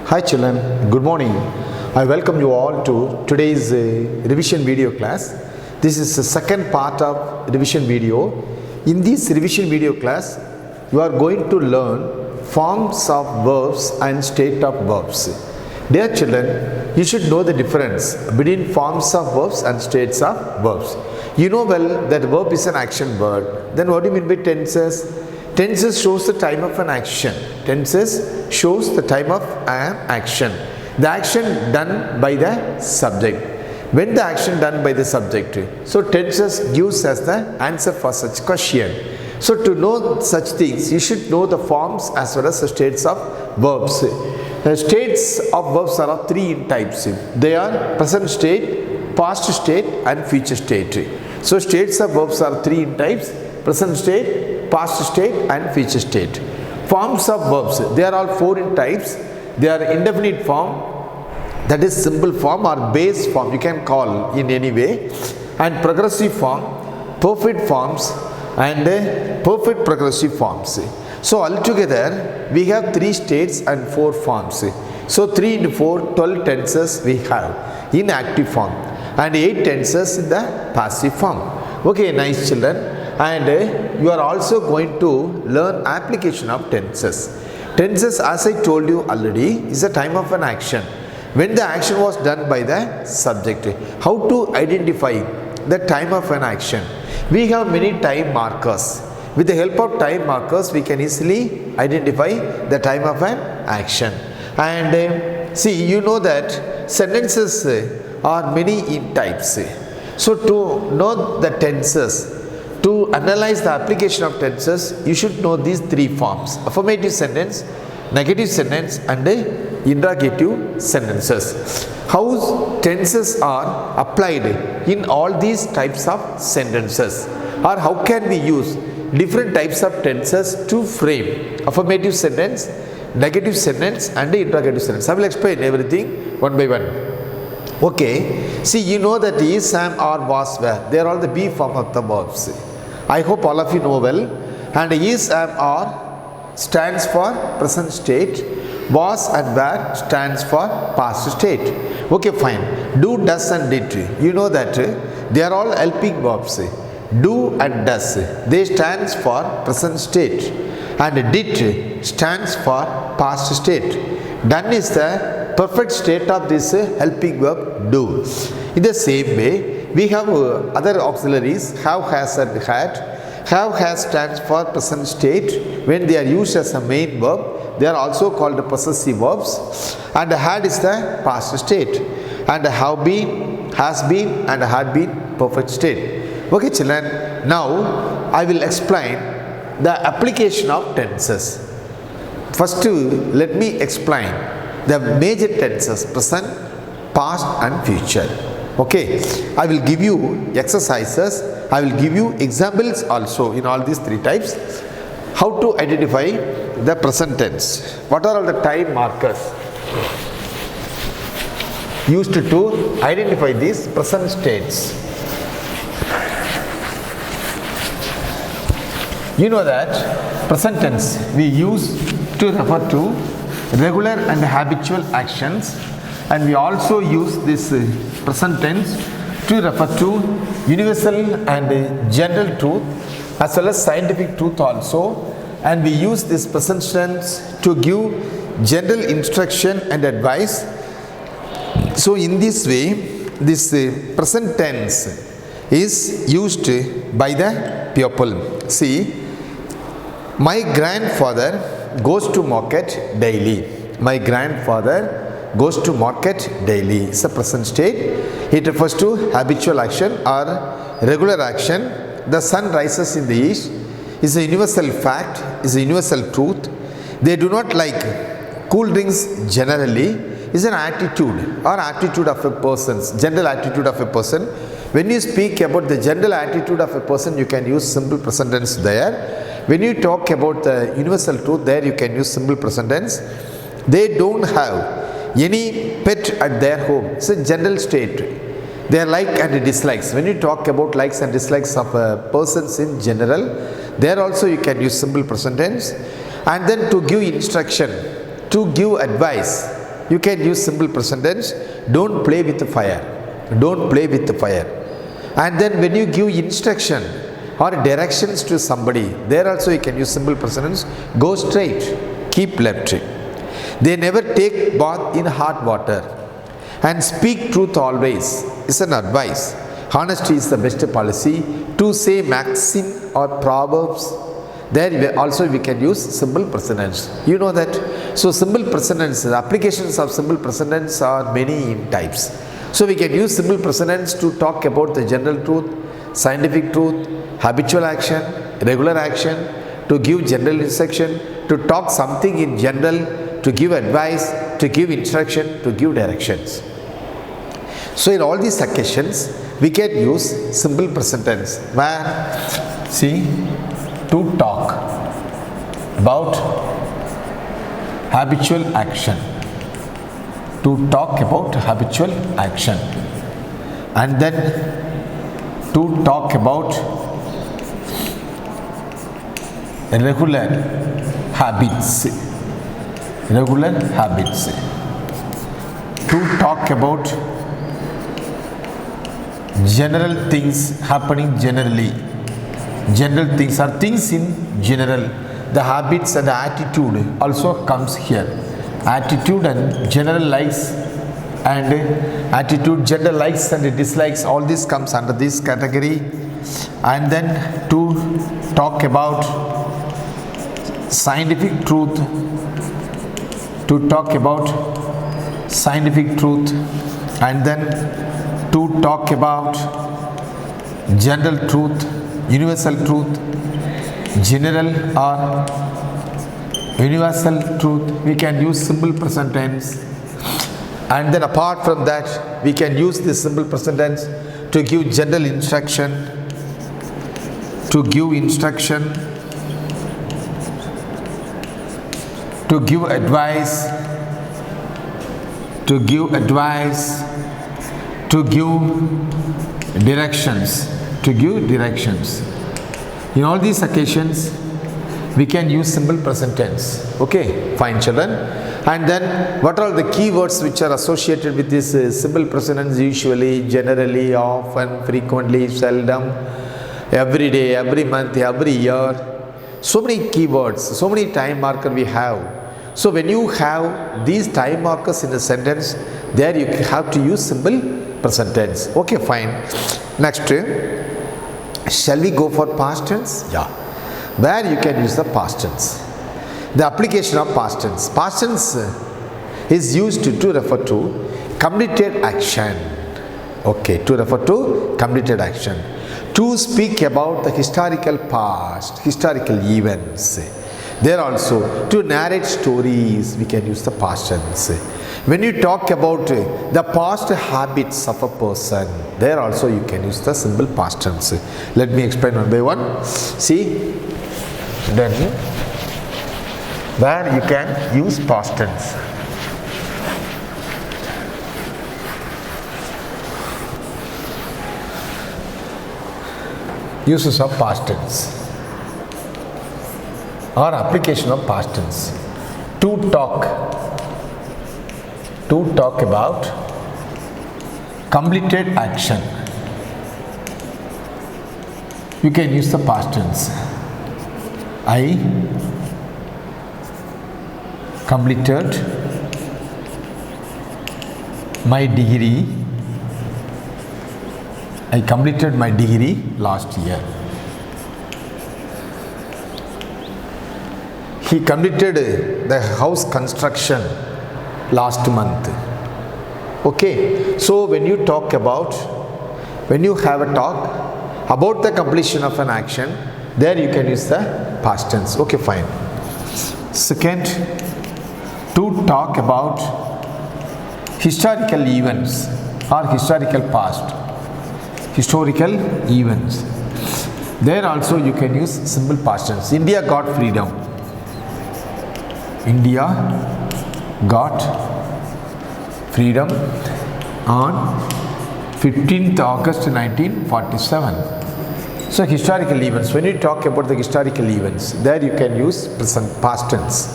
Hi children, good morning. I welcome you all to today's revision video class. This is the second part of revision video. In this revision video class, you are going to learn forms of verbs and state of verbs. Dear children, you should know the difference between forms of verbs and states of verbs. You know well that verb is an action word. Then what do you mean by tenses? Tenses shows the time of an action. Tenses shows the time of an action. The action done by the subject. When the action done by the subject. So tenses gives us the answer for such question. So to know such things, you should know the forms as well as the states of verbs. The states of verbs are of three types. They are present state, past state and future state. So states of verbs are three types: present state, past state and future state. Forms of verbs, they are all four in types. They are indefinite form, that is simple form or base form, you can call in any way, and progressive form, perfect forms and perfect progressive forms. So altogether we have three states and four forms. So 3 into 4, 12 tenses we have in active form and 8 tenses in the passive form. Okay, nice children. And you are also going to learn application of tenses. Tenses, as I told you already, is a time of an action. When the action was done by the subject. How to identify the time of an action? We have many time markers. With the help of time markers, we can easily identify the time of an action. And see, you know that sentences are many in types. So to know the tenses, to analyze the application of tenses, you should know these three forms: affirmative sentence, negative sentence and interrogative sentences. How tenses are applied in all these types of sentences, or how can we use different types of tenses to frame affirmative sentence, negative sentence and interrogative sentence. I will explain everything one by one. Okay, see, you know that is, am, are, was, were, they are all the be form of the verbs. I hope all of you know well. And is, am, are stands for present state. Was and were stands for past state. Okay, fine. Do, does and did. You know that they are all helping verbs. Do and does, they stands for present state. And did stands for past state. Done is the perfect state of this helping verb do. In the same way, we have other auxiliaries: have, has and had. Have, has stands for present state. When they are used as a main verb, they are also called possessive verbs. And had is the past state. And have been, has been and had been perfect state. Okay children, now I will explain the application of tenses. First, let me explain the major tenses: present, past and future. Okay, I will give you exercises. I will give you examples also in all these three types. How to identify the present tense? What are all the time markers used to identify these present states? You know that present tense we use to refer to regular and habitual actions, and we also use this present tense to refer to universal and general truth as well as scientific truth also, and we use this present tense to give general instruction and advice. So in this way, this present tense is used by the pupil. See, my grandfather goes to market daily. My grandfather goes to market daily. It's a present state. It refers to habitual action or regular action. The sun rises in the east is a universal fact, is a universal truth. They do not like cool drinks generally is an attitude or attitude of a person's, general attitude of a person. When you speak about the general attitude of a person, you can use simple present tense there. When you talk about the universal truth, there you can use simple present tense. They don't have any pet at their home. It's a general state. Their like and dislikes. When you talk about likes and dislikes of persons in general, there also you can use simple present tense. And then to give instruction, to give advice, so in this way we have other auxiliaries: have, has and had. Have, has stands for present state. And had is the perfect state of this helping verb do. In the same way, we have you can use simple present tense. Don't play with the fire. Don't play with the fire. And then when you give instruction or directions to somebody, there also you can use simple present tense. Go straight, keep left. They never take bath in hot water. And speak truth always is an advice. Honesty is the best policy. To say maxim or proverbs, there also we can use simple present tense. You know that. So simple present tense, applications of simple present tense are many in types. So we can use simple present tense to talk about the general truth, scientific truth, habitual action, regular action, to give general instruction, to talk something in general, to give advice, to give instruction, to give directions. So in all these occasions, we can use simple present tense. Where, see, to talk about habitual action. To talk about habitual action. And then to talk about regular habits. Regular habits. To talk about general things happening generally. General things are things in general. The habits and the attitude also comes here. Attitude and general likes and attitude, general likes and dislikes, all this comes under this category. And then to talk about scientific truth. To talk about scientific truth. And then to talk about general truth, universal truth, general or universal truth. We can use simple present tense. And then apart from that, we can use this simple present tense to give general instruction, to give instruction, to give advice, to give advice, to give directions, to give directions. In all these occasions, we can use simple present tense. Okay, fine children. And then what are the keywords which are associated with this simple present tense? Usually, generally, often, frequently, seldom, every day, every month, every year. So many keywords, so many time markers we have. So when you have these time markers in a sentence, there you have to use simple present tense. Okay, fine. Next, shall we go for past tense? Yeah. Where you can use the past tense. The application of past tense. Past tense is used to refer to completed action. Okay, to refer to completed action. To speak about the historical past, historical events. There also, to narrate stories, we can use the past tense. When you talk about the past habits of a person, there also you can use the simple past tense. Let me explain one by one. See, then where you can use past tense. Uses of past tense or application of past tense. To talk about completed action, you can use the past tense. I completed my degree. I completed my degree last year. He completed the house construction last month. Okay, so when you talk about, when you have a talk about the completion of an action, there you can use the past tense. Okay, fine. Second, to talk about historical events or historical past. Historical events. There also you can use simple past tense. India got freedom. India got freedom on 15th August 1947. So historical events. When you talk about the historical events, there you can use present past tense.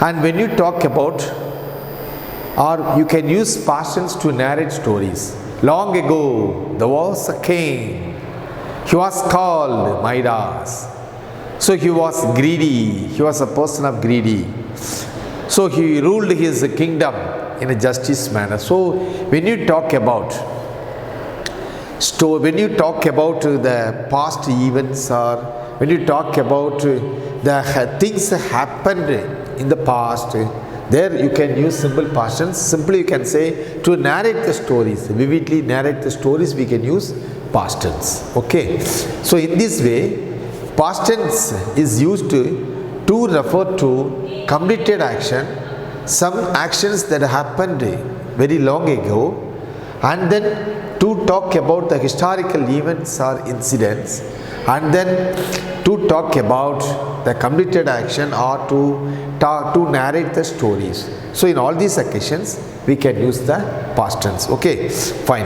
And when you talk about Or you can use past tense to narrate stories. Long ago, there was a king. He was called Midas. So he was greedy. He was a person of greedy. So he ruled his kingdom in a justice manner. So when you talk about the past events, or when you talk about the things happened in the past, there you can use simple past tense. Simply you can say to narrate the stories, vividly narrate the stories, we can use past tense. Okay. So in this way, past tense is used to refer to completed action, some actions that happened very long ago, and then to talk about the historical events or incidents, and then to talk about the completed action, or to narrate the stories. So in all these occasions we can use the past tense. Okay, fine.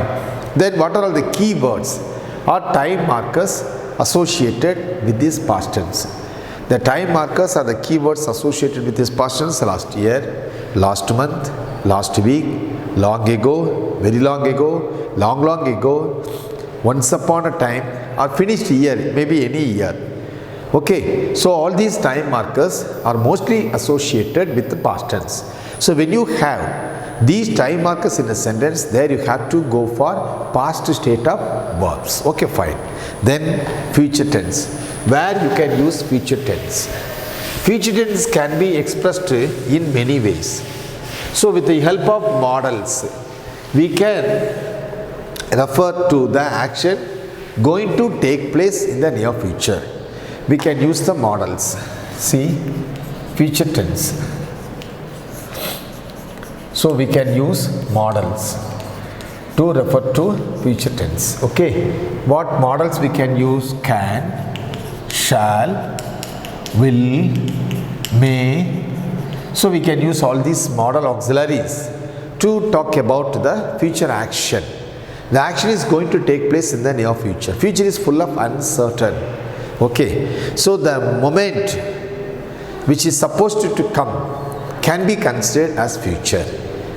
Then what are all the key words or time markers associated with this past tense? The time markers are the key words associated with this past tense: last year, last month, last week, long ago, very long ago, long ago, once upon a time, or finished year, maybe any year. Okay, so all these time markers are mostly associated with the past tense. So when you have these time markers in a sentence, there you have to go for past state of verbs. Okay, fine. Then future tense, where you can use future tense. Future tense can be expressed in many ways. So with the help of models, we can refer to the action going to take place in the near future. We can use the models. See, future tense. So we can use models to refer to future tense. Okay, what models we can use? Can, shall, will, may. So we can use all these model auxiliaries to talk about the future action. The action is going to take place in the near future. Future is full of uncertain. Okay, so the moment which is supposed to come can be considered as future.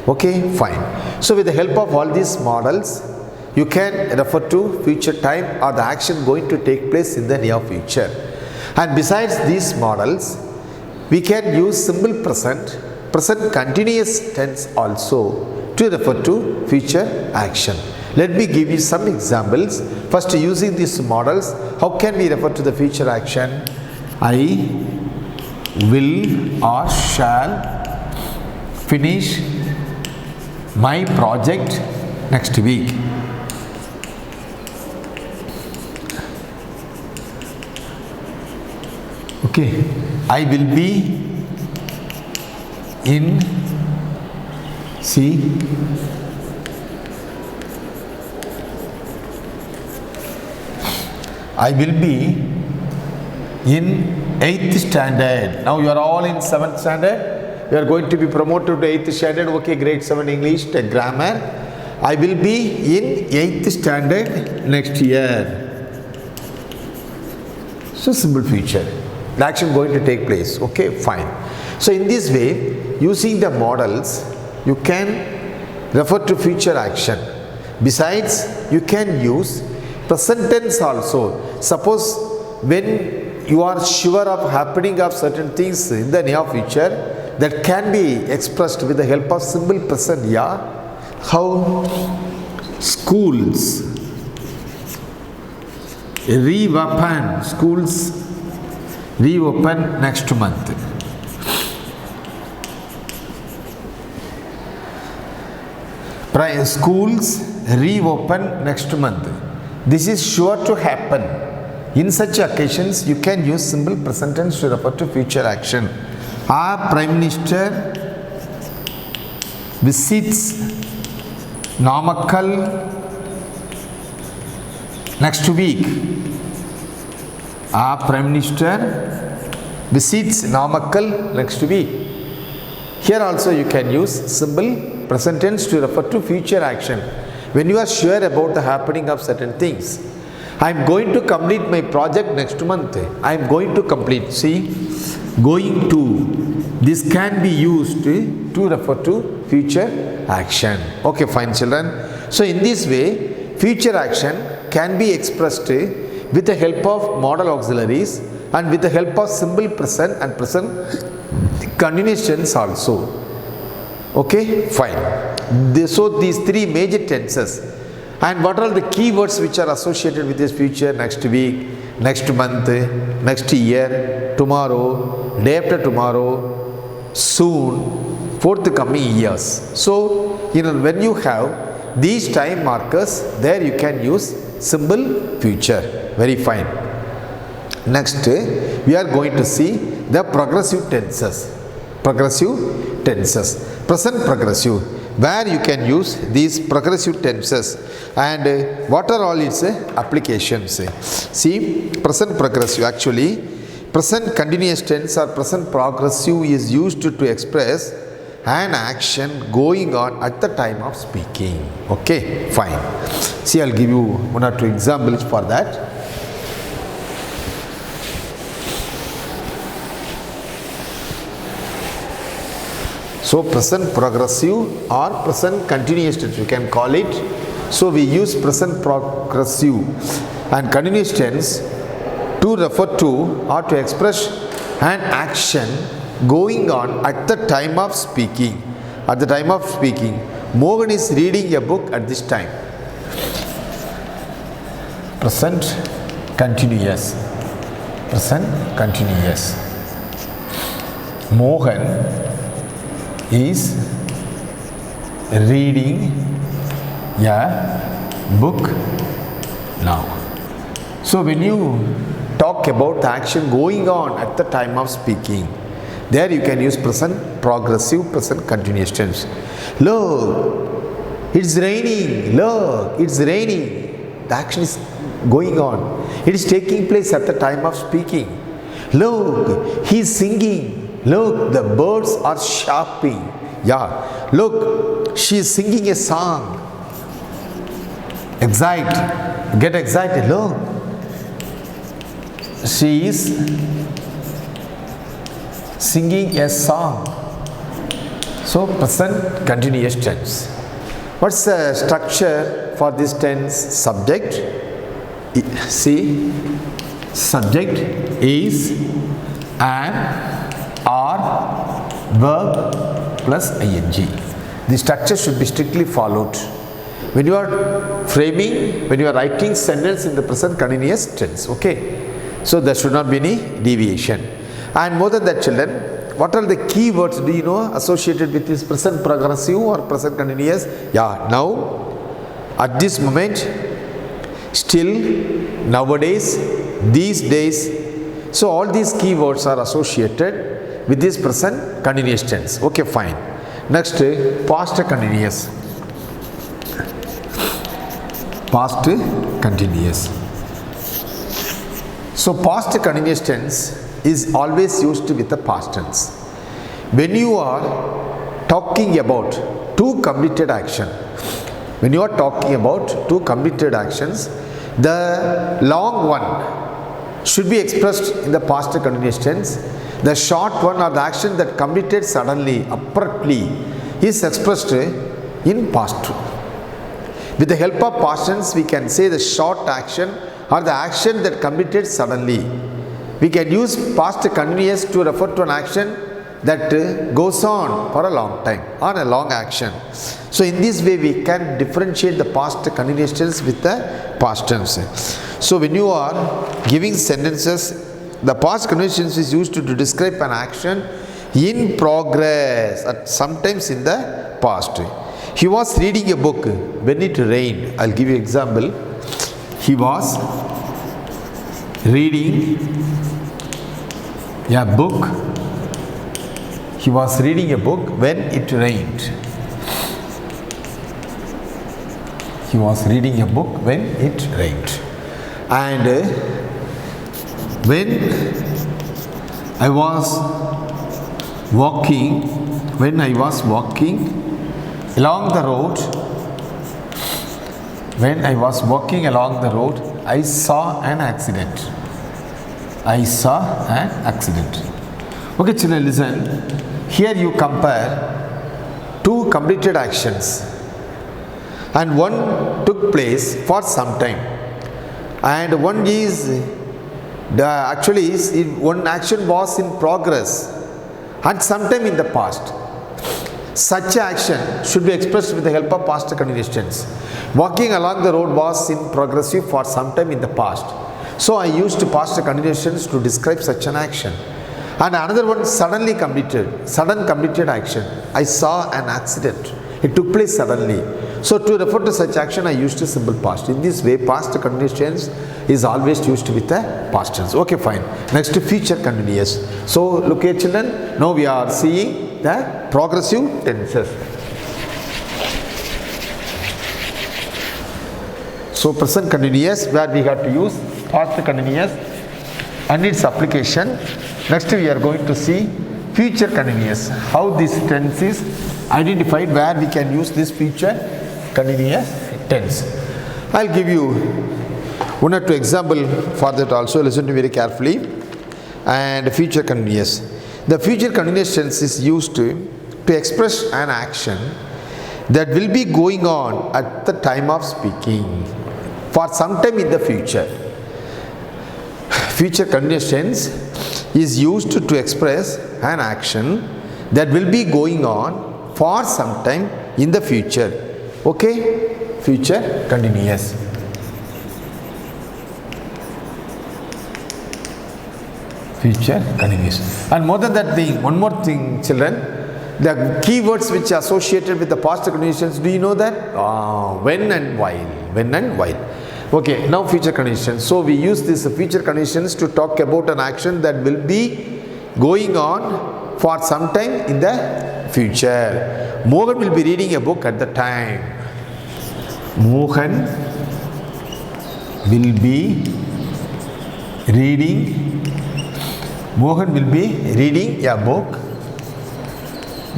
Okay, fine. So with the help of all these models, you can refer to future time or the action going to take place in the near future. And besides these models, we can use simple present, present continuous tense also to refer to future action. Let me give you some examples. First, using these models, how can we refer to the future action? I will or shall finish my project next week. Okay, I will be in, see, I will be in 8th standard. Now you are all in 7th standard. You are going to be promoted to 8th standard. Okay, grade 7 English, grammar. I will be in 8th standard next year. So simple future. The action going to take place. Okay, fine. So in this way, using the models, you can refer to future action. Besides, you can use present tense also. Suppose when you are sure of happening of certain things in the near future, that can be expressed with the help of simple present. Yeah, how? Schools reopen. Schools reopen next month. Schools reopen next month. This is sure to happen. In such occasions, you can use simple present tense to refer to future action. Our Prime Minister visits Namakkal next week. Our Prime Minister visits Namakkal next week. Here also you can use simple present tense to refer to future action when you are sure about the happening of certain things. I am going to complete my project next month. I am going to complete. See, going to. This can be used to refer to future action. Okay, fine, children. So, in this way, future action can be expressed with the help of modal auxiliaries and with the help of simple present and present continuous tense also. Okay, fine. So, these three major tenses. And what are the keywords which are associated with this future? Next week, next month, next year, tomorrow, day after tomorrow, soon, forthcoming years. So, when you have these time markers, there you can use simple future. Very fine. Next, we are going to see the progressive tenses. Progressive tenses. Present progressive, where you can use these progressive tenses and what are all its applications. See, present progressive, actually present continuous tense or present progressive is used to express an action going on at the time of speaking. Okay, fine. See, I'll give you one or two examples for that. So, present progressive or present continuous tense, you can call it. So, we use present progressive and continuous tense to refer to or to express an action going on at the time of speaking. At the time of speaking, Mohan is reading a book at this time. Present continuous. Present continuous. Mohan is reading a book now. So, when you talk about the action going on at the time of speaking, there you can use present progressive, present continuous tense. Look, it's raining. Look, it's raining. The action is going on. It is taking place at the time of speaking. Look, he is singing. Look, the birds are chirping. Yeah. Look, she is singing a song. Excite. Get excited. Look. She is singing a song. So, present continuous tense. What's the structure for this tense? Subject. See, subject is an or verb plus ing. The structure should be strictly followed. When you are framing, when you are writing sentence in the present continuous tense, okay? So, there should not be any deviation. And more than that, children, what are the key words do you know associated with this present progressive or present continuous? Yeah, now, at this moment, still, nowadays, these days. So, all these key words are associated with this present continuous tense. Okay, fine. Next, past continuous. Past continuous. So, past continuous tense is always used with the past tense. When you are talking about two completed action, when you are talking about two completed actions, the long one should be expressed in the past continuous tense. The short one or the action that completed suddenly, abruptly, is expressed in past. With the help of past tense, we can say the short action or the action that completed suddenly. We can use past continuous to refer to an action that goes on for a long time, on a long action. So, in this way, we can differentiate the past continuous tense with the past tense. So, when you are giving sentences, the past continuous tense is used to describe an action in progress, sometimes in the past. He was reading a book when it rained. I'll give you an example. He was reading a book. He was reading a book when it rained. He was reading a book when it rained. And when I was walking along the road, when I was walking along the road, I saw an accident. I saw an accident. Okay, children, listen. Here you compare two completed actions, and one took place for some time, and one is one action was in progress and sometime in the past. Such action should be expressed with the help of past continuous tense. Walking along the road was in progressive for some time in the past. So I used past continuous tense to describe such an action. And another one, sudden completed action. I saw an accident. It took place suddenly. So to refer to such action, I used a simple past. In this way, past continuous tense is always used with the past tense. Okay, fine. Next, future continuous. So look here, children. Now we are seeing the progressive tenses. So present continuous, where we have to use past continuous and its application. Next we are going to see future continuous. How this tense is identified, where we can use this future continuous tense. I'll give you one or two example for that also. Listen to me very carefully. And future continuous. The future continuous tense is used to express an action that will be going on at the time of speaking for some time in the future. Future continuous tense is used to express an action that will be going on for some time in the future. Okay? Future continuous. Future continuous. And more than that thing, one more thing, children, the keywords which are associated with the past continuous tense, do you know that? When and while. When and while. Okay, now future conditions. So we use this future conditions to talk about an action that will be going on for some time in the future. Mohan will be reading a book at the time. Mohan will be reading. Mohan will be reading a book.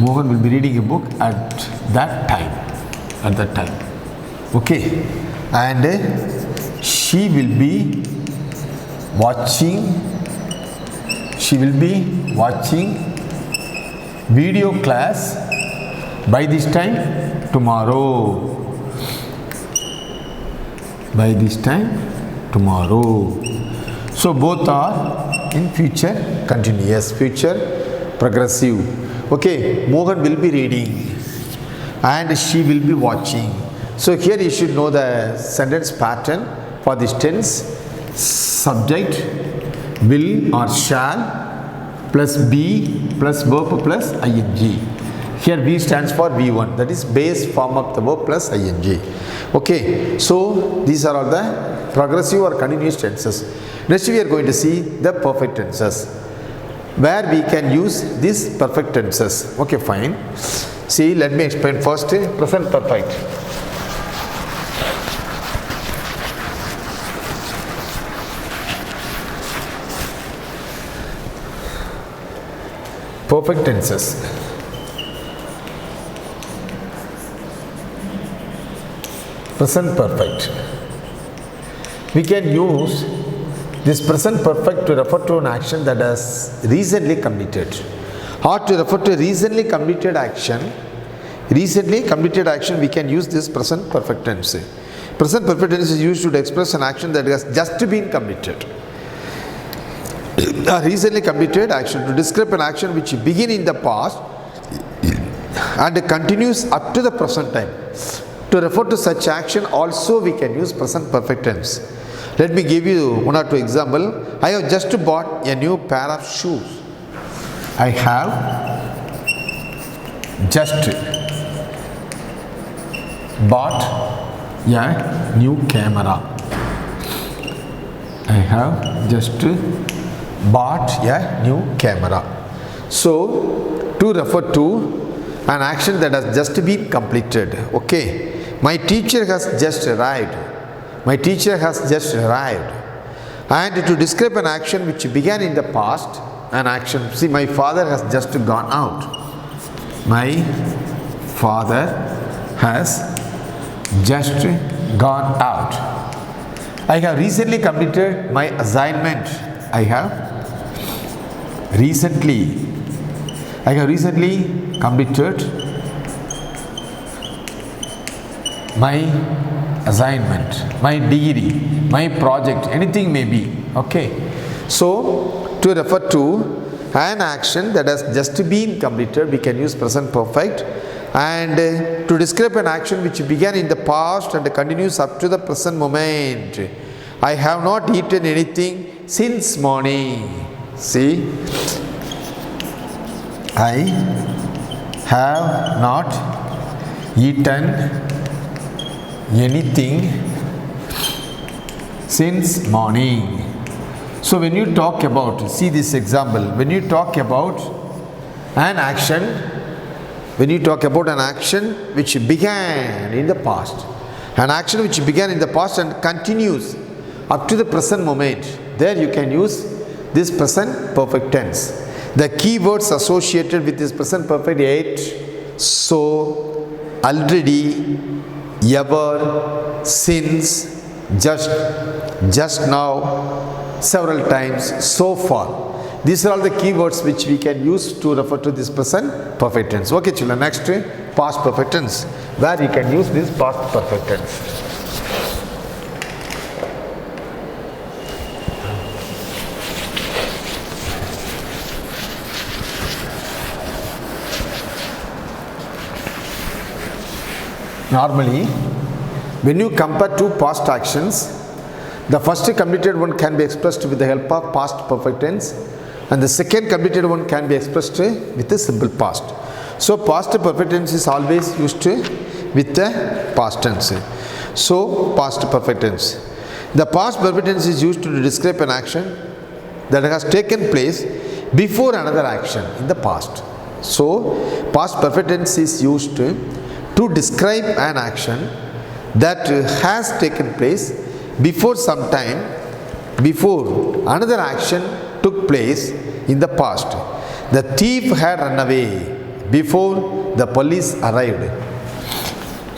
Mohan will be reading a book at that time. At that time. Okay. And she will be watching video class by this time tomorrow. By this time tomorrow. So both are in future continuous, future progressive. Okay, Mohan will be reading and she will be watching. So here you should know the sentence pattern for this tense. Subject, will or shall, plus be, plus verb, plus ing. Here V stands for V1, that is base form of the verb plus ing. Okay, so these are all the progressive or continuous tenses. Next we are going to see the perfect tenses, where we can use these perfect tenses. Okay, fine. See, let me explain first present perfect. Perfect tenses. Present perfect. We can use this present perfect to refer to an action that has recently completed, or to refer to a recently completed action. Recently completed action, we can use this present perfect tense. Present perfect tense is used to express an action that has just been completed. A recently completed action to describe an action which began in the past and continues up to the present time. To refer to such action also we can use present perfect tense. Let me give you one or two examples. I have just bought a new pair of shoes. I have just bought a new camera. I have just bought a new camera. So, to refer to an action that has just been completed. Okay. My teacher has just arrived. My teacher has just arrived. And to describe an action which began in the past, an action. See, my father has just gone out. My father has just gone out. I have recently completed my assignment. I have recently completed my assignment, my degree, my project, anything may be. Okay. So to refer to an action that has just been completed, we can use present perfect. And to describe an action which began in the past and continues up to the present moment. I have not eaten anything since morning. See, I have not eaten anything since morning. So when you talk about, see this example, when you talk about an action which began in the past, an action which began in the past and continues up to the present moment, there you can use this present perfect tense. The key words associated with this present perfect: yet, so, already, ever, since, just now, several times, so far. These are all the key words which we can use to refer to this present perfect tense. Okay children, next past perfect tense, where you can use this past perfect tense. Normally, when you compare two past actions, the first completed one can be expressed with the help of past perfect tense, and the second completed one can be expressed with the simple past. So past perfect tense is always used with the past tense. So past perfect tense. The past perfect tense is used to describe an action that has taken place before another action in the past. So past perfect tense is used to describe an action that has taken place before some time, before another action took place in the past. The thief had run away before the police arrived.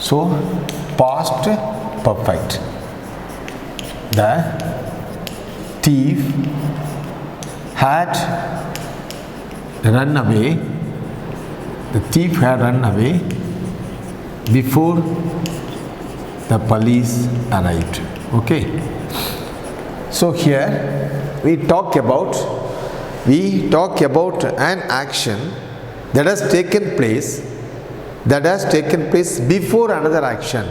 So past perfect. The thief had run away. The thief had run away before the police arrived. Okay. So here we talk about an action that has taken place before another action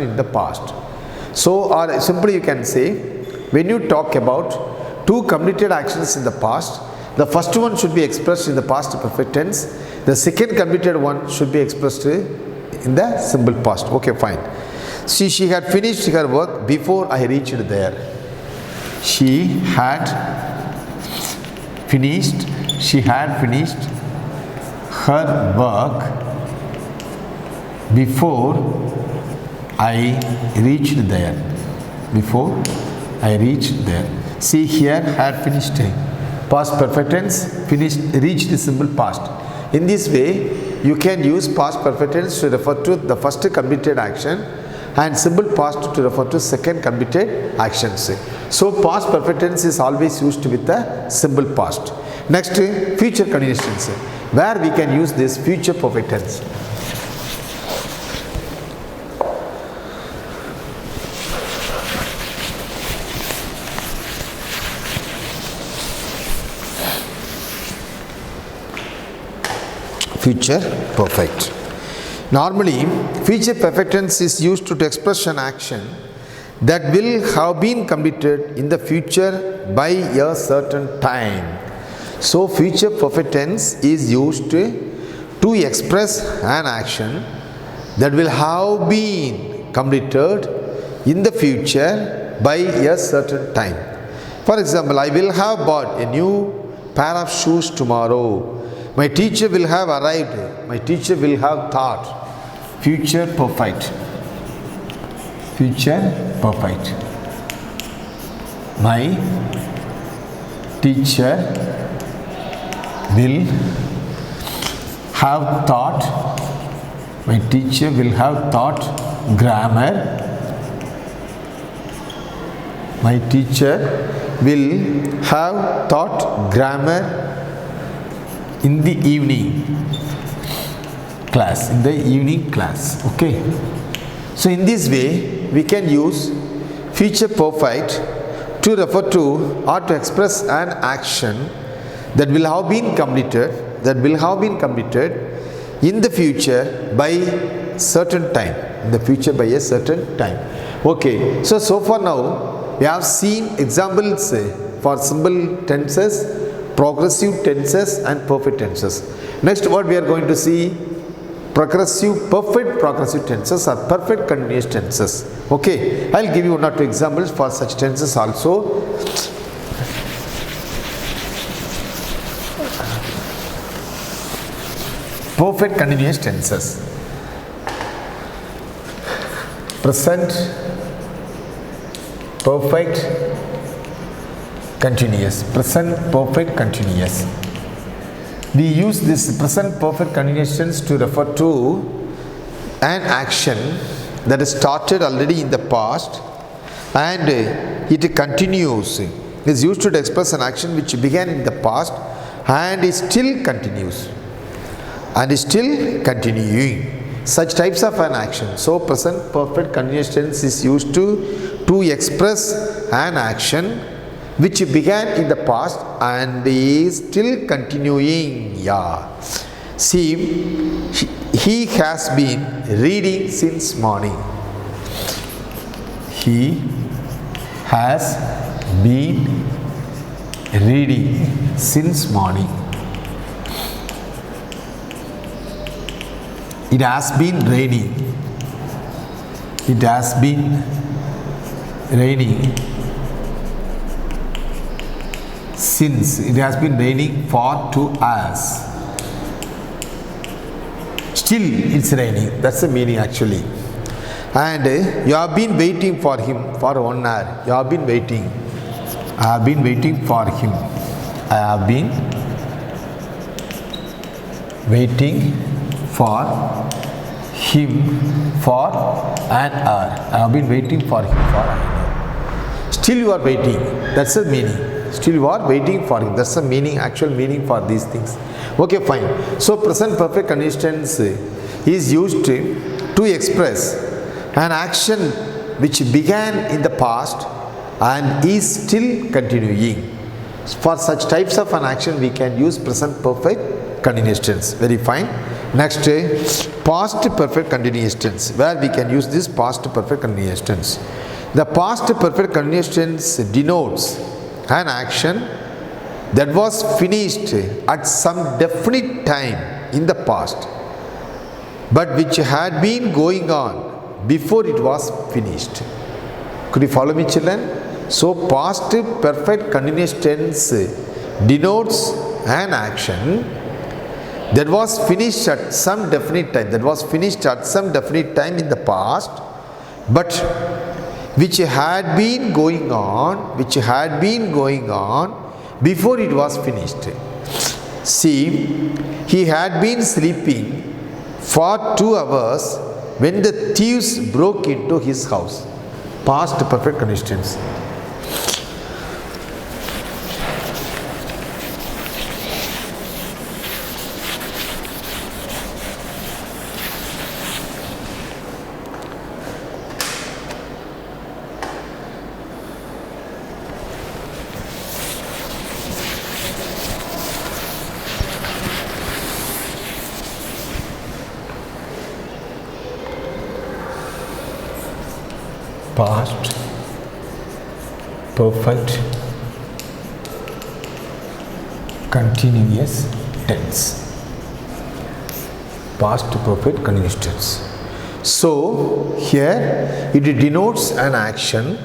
in the past. So, or simply you can say, when you talk about two completed actions in the past, the first one should be expressed in the past perfect tense, the second completed one should be expressed in the simple past. Okay, fine. See, she had finished her work before I reached there. She had finished her work before I reached there. See here, had finished. Past perfect tense, finished, reached is simple past. In this way, you can use past perfect tense to refer to the first completed action and simple past to refer to second completed actions. So past perfect tense is always used with the simple past. Next, future continuous tense, where we can use this future perfect tense. Future perfect. Normally, future perfect tense is used to express an action that will have been completed in the future by a certain time. So, future perfect tense is used to express an action that will have been completed in the future by a certain time. For example, I will have bought a new pair of shoes tomorrow. My teacher will have arrived. My teacher will have taught. Future perfect. Future perfect. My teacher will have taught. My teacher will have taught grammar My teacher will have taught grammar in the evening class. In the evening class. Okay. So in this way, we can use future perfect to refer to or to express an action that will have been completed, in the future by certain time. In the future by a certain time. Okay. So far now we have seen examples for simple tenses, progressive tenses and perfect tenses. Next, what we are going to see? Perfect progressive tenses or perfect continuous tenses. Okay, I'll give you one or two examples for such tenses also. Perfect continuous tenses. Present perfect continuous. Present perfect continuous. We use this present perfect continuous tense to refer to an action that is started already in the past and it continues. It is used to express an action which began in the past and is still continues and is still continuing. Such types of an action. So present perfect continuous tense is used to express an action which began in the past and is still continuing. Yeah. See, he has been reading since morning. He has been reading since morning. It has been raining. It has been raining since. It has been raining for 2 hours. Still it's raining. That's the meaning actually. And you have been waiting for him for 1 hour. You have been waiting. I have been waiting for him. I have been waiting for him for an hour. I have been waiting for him for an hour. Still you are waiting. That's the meaning. Still you are waiting for him. That's the meaning, actual meaning for these things. Okay, fine. So present perfect continuous tense is used to express an action which began in the past and is still continuing. For such types of an action we can use present perfect continuous tense. Very fine. Next, past perfect continuous tense, where we can use this past perfect continuous tense. The past perfect continuous tense denotes an action that was finished at some definite time in the past, but which had been going on before it was finished. Could you follow me, children? So, past perfect continuous tense denotes an action that was finished at some definite time, in the past, but which had been going on before it was finished. See, he had been sleeping for 2 hours when the thieves broke into his house. Past perfect continuous tense. Past perfect continuous tense. Past perfect continuous tense. So here it denotes an action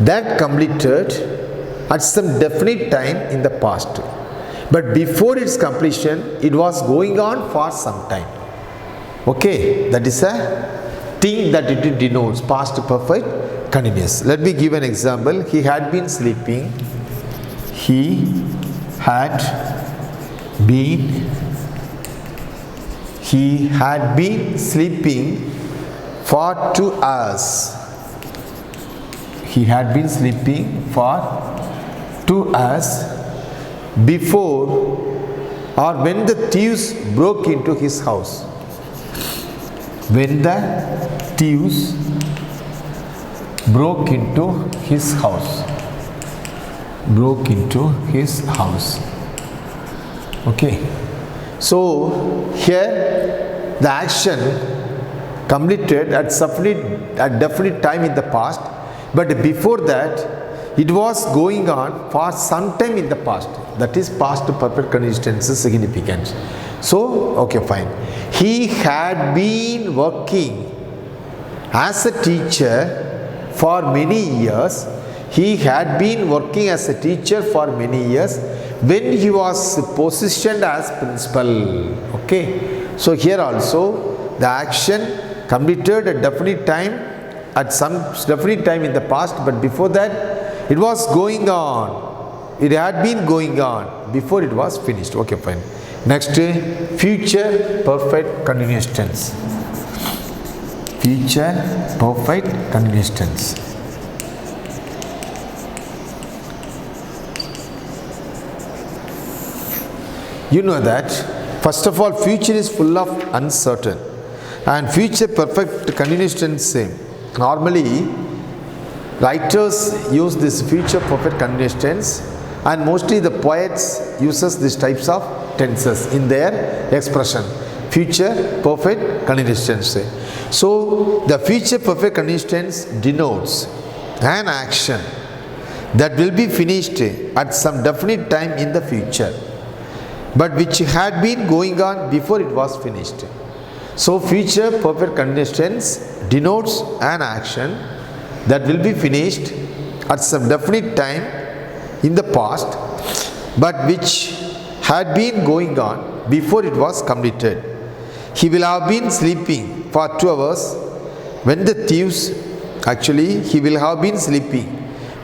that completed at some definite time in the past, but before its completion it was going on for some time. Okay, that is a thing that it denotes, past perfect continuous. Let me give an example. He had been sleeping. He had been sleeping for 2 hours. he had been sleeping for 2 hours before or when the thieves broke into his house. When the thieves broke into his house. Broke into his house. Okay. So here the action completed at definite time in the past, but before that it was going on for some time in the past. That is past perfect continuous tense significance. So okay, fine. He had been working as a teacher for many years. He had been working as a teacher for many years when he was positioned as principal. Okay. So here also the action completed at definite time at some definite time in the past, but before that it was going on. It had been going on before it was finished. Okay, fine. Next, future perfect continuous tense. Future perfect continuous tense. You know that first of all future is full of uncertain, and future perfect continuous tense same. Normally writers use this future perfect continuous tense, and mostly the poets uses these types of tenses in their expression. Future perfect continuous tense. So the future perfect continuous tense denotes an action that will be finished at some definite time in the future, but which had been going on before it was finished. So future perfect continuous tense denotes an action that will be finished at some definite time in the past, but which had been going on before it was completed. He will have been sleeping for 2 hours when the thieves, he will have been sleeping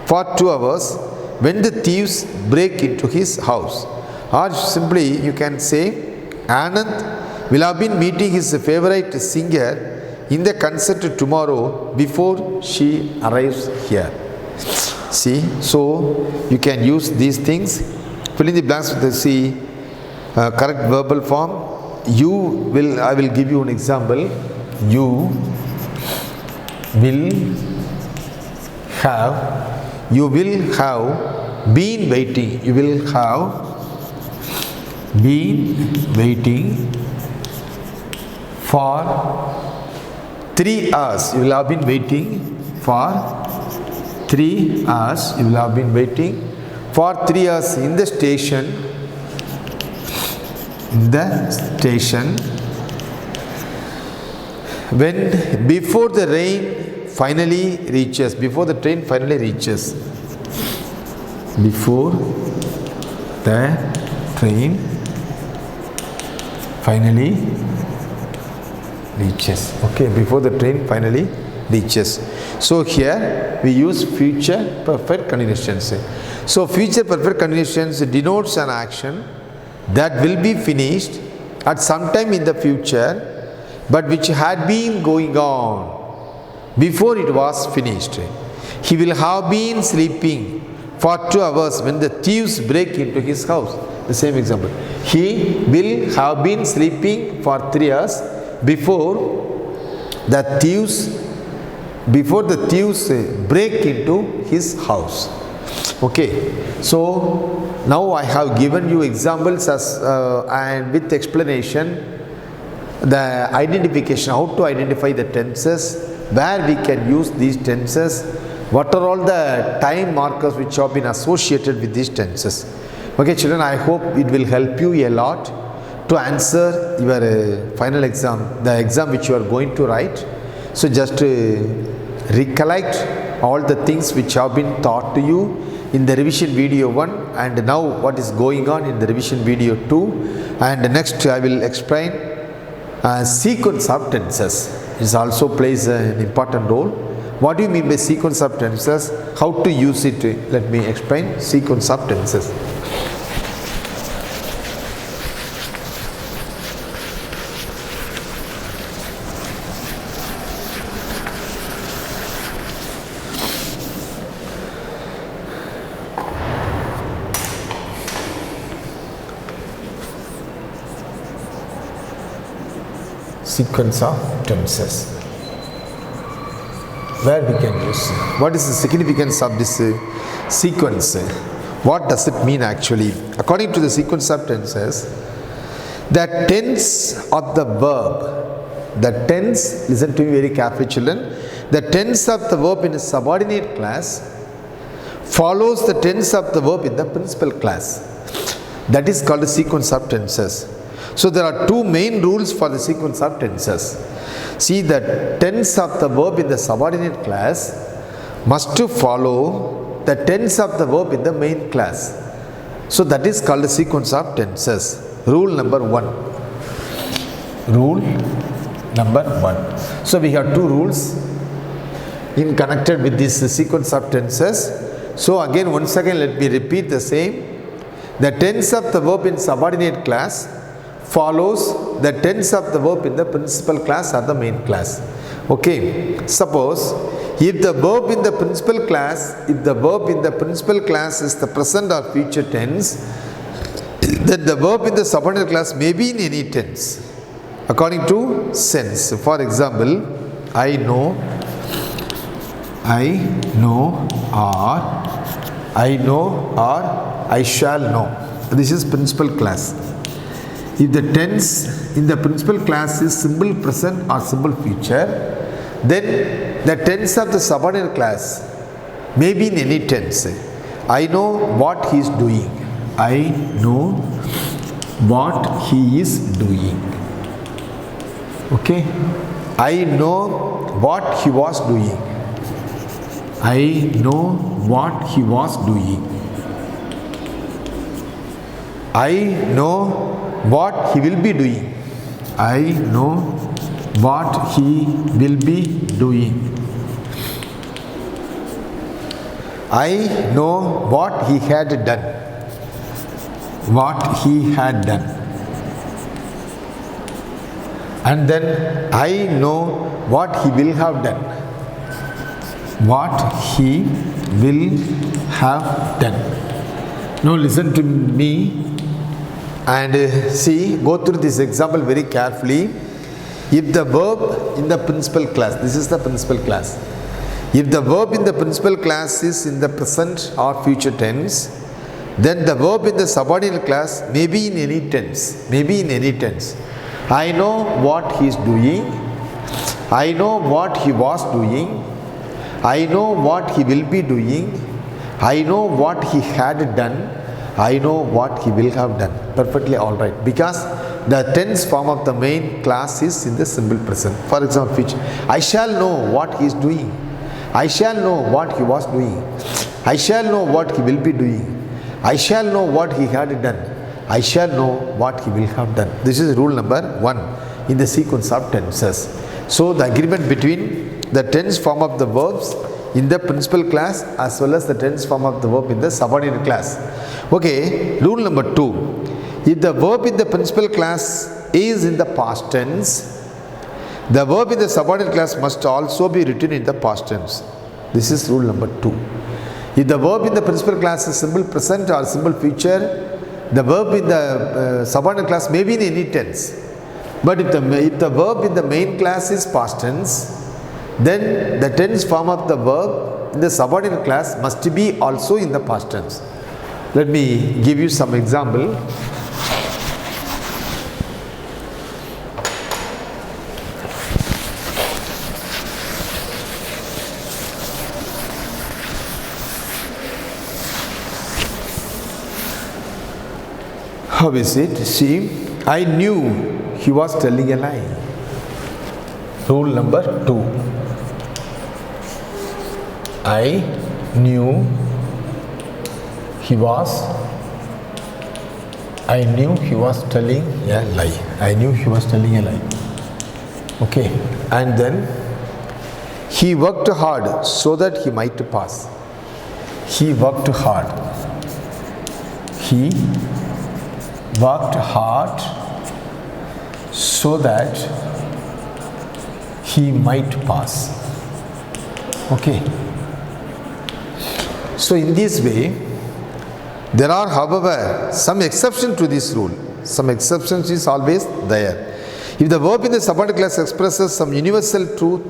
for 2 hours when the thieves break into his house. Or simply you can say Anand will have been meeting his favorite singer in the concert tomorrow before she arrives here. See, so you can use these things. Fill in the blanks with the correct verbal form. I will give you an example. You will have been waiting. You will have been waiting for 3 hours. You will have been waiting for 3 hours. You will have been waiting for 3 hours in the station. When before the train finally reaches. Before the train finally reaches. Before the train finally reaches. Okay, before the train finally reaches. So here we use future perfect continuous tense. So future perfect continuous tense denotes an action that will be finished at some time in the future, but which had been going on before it was finished. He will have been sleeping for 2 hours when the thieves break into his house. The same example. He will have been sleeping for 3 hours before the thieves break into his house. Okay, so now I have given you examples and with explanation the identification, how to identify the tenses, where we can use these tenses, what are all the time markers which have been associated with these tenses. Okay children, I hope it will help you a lot to answer your final exam, the exam which you are going to write. So just recollect all the things which have been taught to you in the revision video 1, and now what is going on in the revision video 2, and next I will explain sequence of tenses. It also plays an important role. What do you mean by sequence of tenses? How to use it? Let me explain sequence of tenses. sequence of tenses. Where we can use, what is the significance of this sequence? What does it mean actually? According to the sequence of tenses, the tense of the verb, the tense, listen to me very carefully children, the tense of the verb in a subordinate class follows the tense of the verb in the principal class. That is called the sequence of tenses. So there are two main rules for the sequence of tenses. See, the tense of the verb in the subordinate class must follow the tense of the verb in the main class. So that is called the sequence of tenses. Rule number one. Rule number one. So we have two rules in connected with this sequence of tenses. So again, once again, let me repeat the same. The tense of the verb in subordinate class follows the tense of the verb in the principal class or the main class. Okay. Suppose if the verb in the principal class, is the present or future tense, then the verb in the subordinate class may be in any tense according to sense. For example, I know, or I shall know. This is principal class. If the tense in the principal class is simple present or simple future, then the tense of the subordinate class may be in any tense. I know what he is doing. I know what he is doing. Okay. I know what he was doing. I know what he was doing. I know what he will be doing. I know what he will be doing. I know what he had done. What he had done. And then I know what he will have done. What he will have done. Now listen to me and see, go through this example very carefully. If the verb in the principal class, this is the principal class. If the verb in the principal class is in the present or future tense, then the verb in the subordinate class may be in any tense. I know what he is doing. I know what he was doing. I know what he will be doing. I know what he had done. I know what he will have done. Perfectly all right. Because the tense form of the main class is in the simple present. For example, future. I shall know what he is doing. I shall know what he was doing. I shall know what he will be doing. I shall know what he had done. I shall know what he will have done. This is rule number one in the sequence of tenses. So the agreement between the tense form of the verbs in the principal class as well as the tense form of the verb in the subordinate class. Okay, rule number two. If the verb in the principal class is in the past tense, the verb in the subordinate class must also be written in the past tense. This is rule number two. If the verb in the principal class is simple present or simple future, the verb in the subordinate class may be in any tense. But if the verb in the main class is past tense, then the tense form of the verb in the subordinate class must be also in the past tense. Let me give you some example. How is it? See, I knew he was telling a lie. Rule number two. I knew he was telling a lie. I knew he was telling a lie. Okay. And then he worked hard so that he might pass. He worked hard. He worked hard so that he might pass. Okay. So in this way, there are, however, some exception to this rule. Some exceptions is always there. If the verb in the subordinate class expresses some universal truth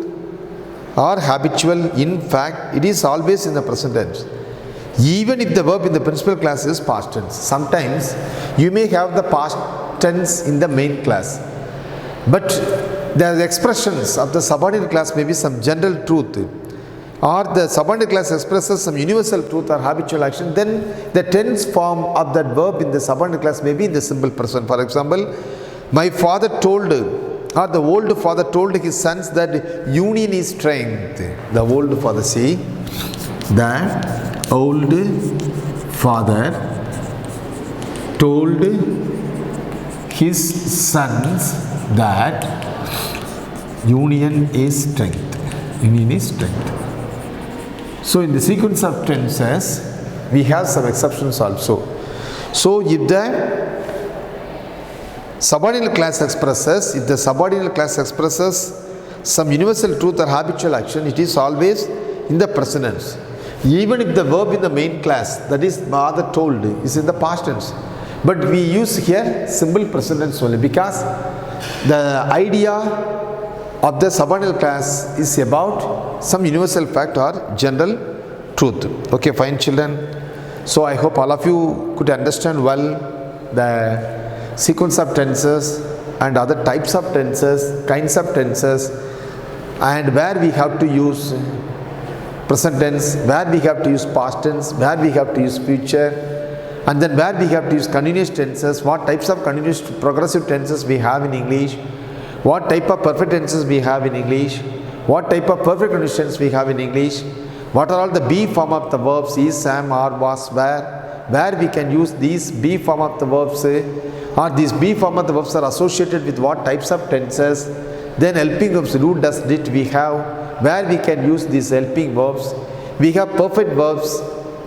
or habitual, in fact, it is always in the present tense. Even if the verb in the principal class is past tense. Sometimes you may have the past tense in the main class, but the expressions of the subordinate class may be some general truth, or the subordinate class expresses some universal truth or habitual action, then the tense form of that verb in the subordinate class may be in the simple present. For example, my father told, or the old father told his sons that union is strength. The old father, see, the old father told his sons that union is strength. Union is strength. So in the sequence of tenses, we have some exceptions also. So if the subordinate class expresses, some universal truth or habitual action, it is always in the present tense. Even if the verb in the main class, that is father told, is in the past tense. But we use here simple present tense only, because the idea of the subordinate class is about some universal fact or general truth. Okay, fine children. So I hope all of you could understand well the sequence of tenses and other types of tenses, kinds of tenses, and where we have to use present tense, where we have to use past tense, where we have to use future, and then where we have to use continuous tenses, what types of continuous progressive tenses we have in English, what type of perfect tenses we have in English, what type of perfect continuous tense we have in English, what are all the be form of the verbs, is, am, are, was, where we can use these be form of the verbs, or these be form of the verbs are associated with what types of tenses, then helping verbs, do, does, did we have, where we can use these helping verbs. We have perfect verbs,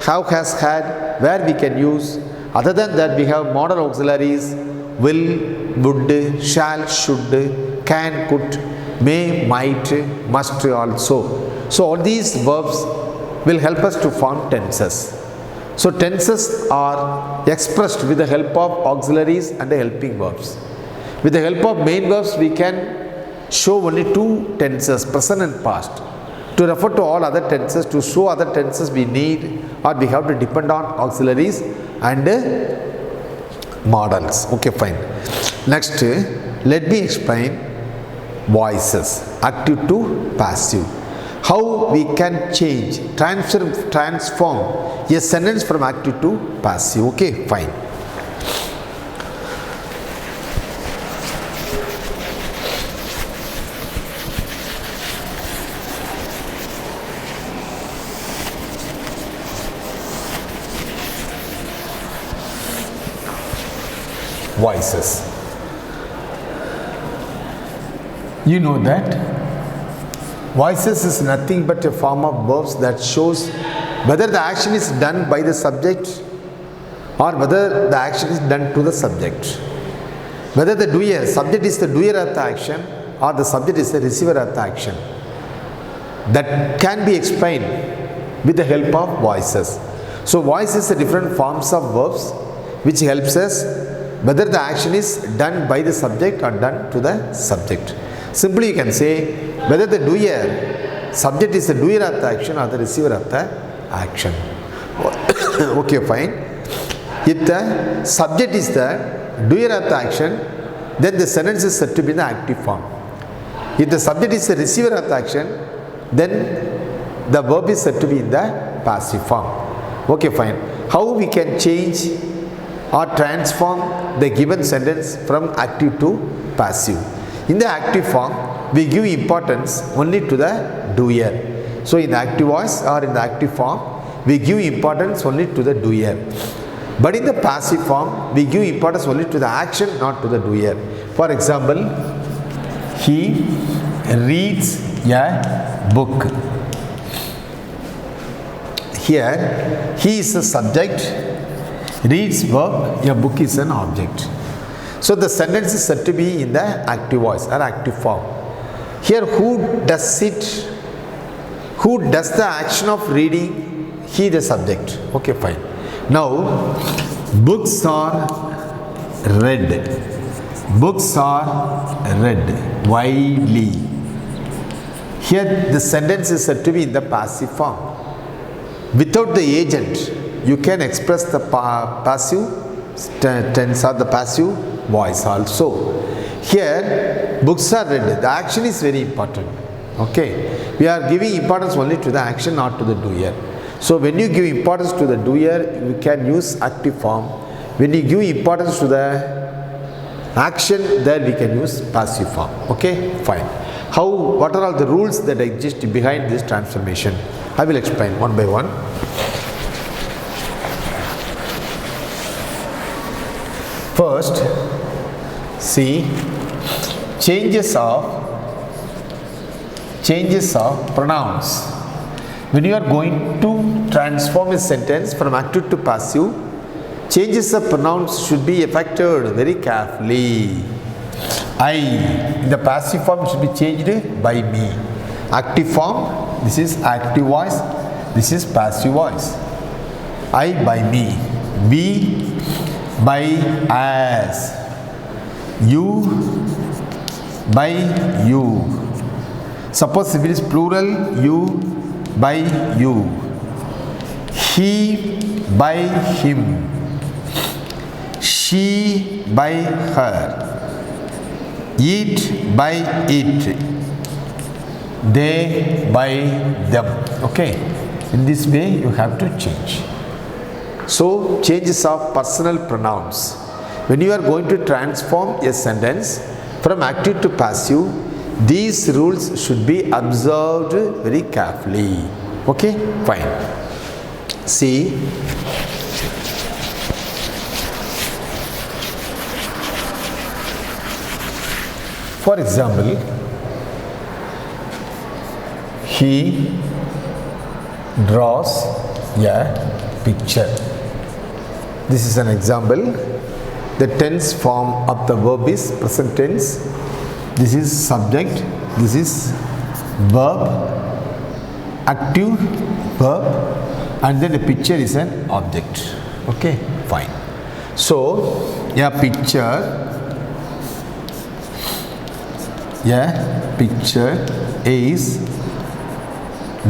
have, has, had, where we can use. Other than that, we have modal auxiliaries, will, would, shall, should, can, could, may, might, must also. So all these verbs will help us to form tenses. So tenses are expressed with the help of auxiliaries and the helping verbs. With the help of main verbs, we can show only two tenses, present and past. To refer to all other tenses, to show other tenses, we need or we have to depend on auxiliaries and modals. Okay, fine. Next, let me explain voices, active to passive. How we can change, transform a sentence from active to passive. Okay, fine. Voices. You know that voices is nothing but a form of verbs that shows whether the action is done by the subject or whether the action is done to the subject. Whether the doer, subject is the doer of the action or the subject is the receiver of the action. That can be explained with the help of voices. So voices are different forms of verbs which helps us whether the action is done by the subject or done to the subject. Simply you can say whether the doer, subject is the doer of the action or the receiver of the action. Okay, fine. If the subject is the doer of the action, then the sentence is said to be in the active form. If the subject is the receiver of the action, then the verb is said to be in the passive form. Okay, fine. How we can change or transform the given sentence from active to passive? In the active form, we give importance only to the doer. So in the active voice or in the active form, we give importance only to the doer. But in the passive form, we give importance only to the action, not to the doer. For example, he reads a book. Here, he is a subject, reads verb, a book is an object. So the sentence is said to be in the active voice or active form. Here, who does it? Who does the action of reading? He the subject. Okay, fine. Now, books are read. Books are read widely. Here the sentence is said to be in the passive form. Without the agent, you can express the passive tense or the passive voice also. Here, books are read. The action is very important. Okay. We are giving importance only to the action, not to the doer. So, when you give importance to the doer, you can use active form. When you give importance to the action, there we can use passive form. Okay. Fine. What are all the rules that exist behind this transformation? I will explain one by one. First, see changes of pronouns. When you are going to transform a sentence from active to passive, changes of pronouns should be effected very carefully. I in the passive form should be changed by me. Active form, this is active voice, this is passive voice. I by me, we by us, you by you. Suppose if it is plural, you by you, he by him, she by her, it by it, they by them. Okay, in this way you have to change. So changes of personal pronouns. When you are going to transform a sentence from active to passive, these rules should be observed very carefully. Okay, fine. See, for example, he draws a picture. This is an example. The tense form of the verb is present tense. This is subject, this is verb, active verb, and then the picture is an object. Okay, fine. So, a picture is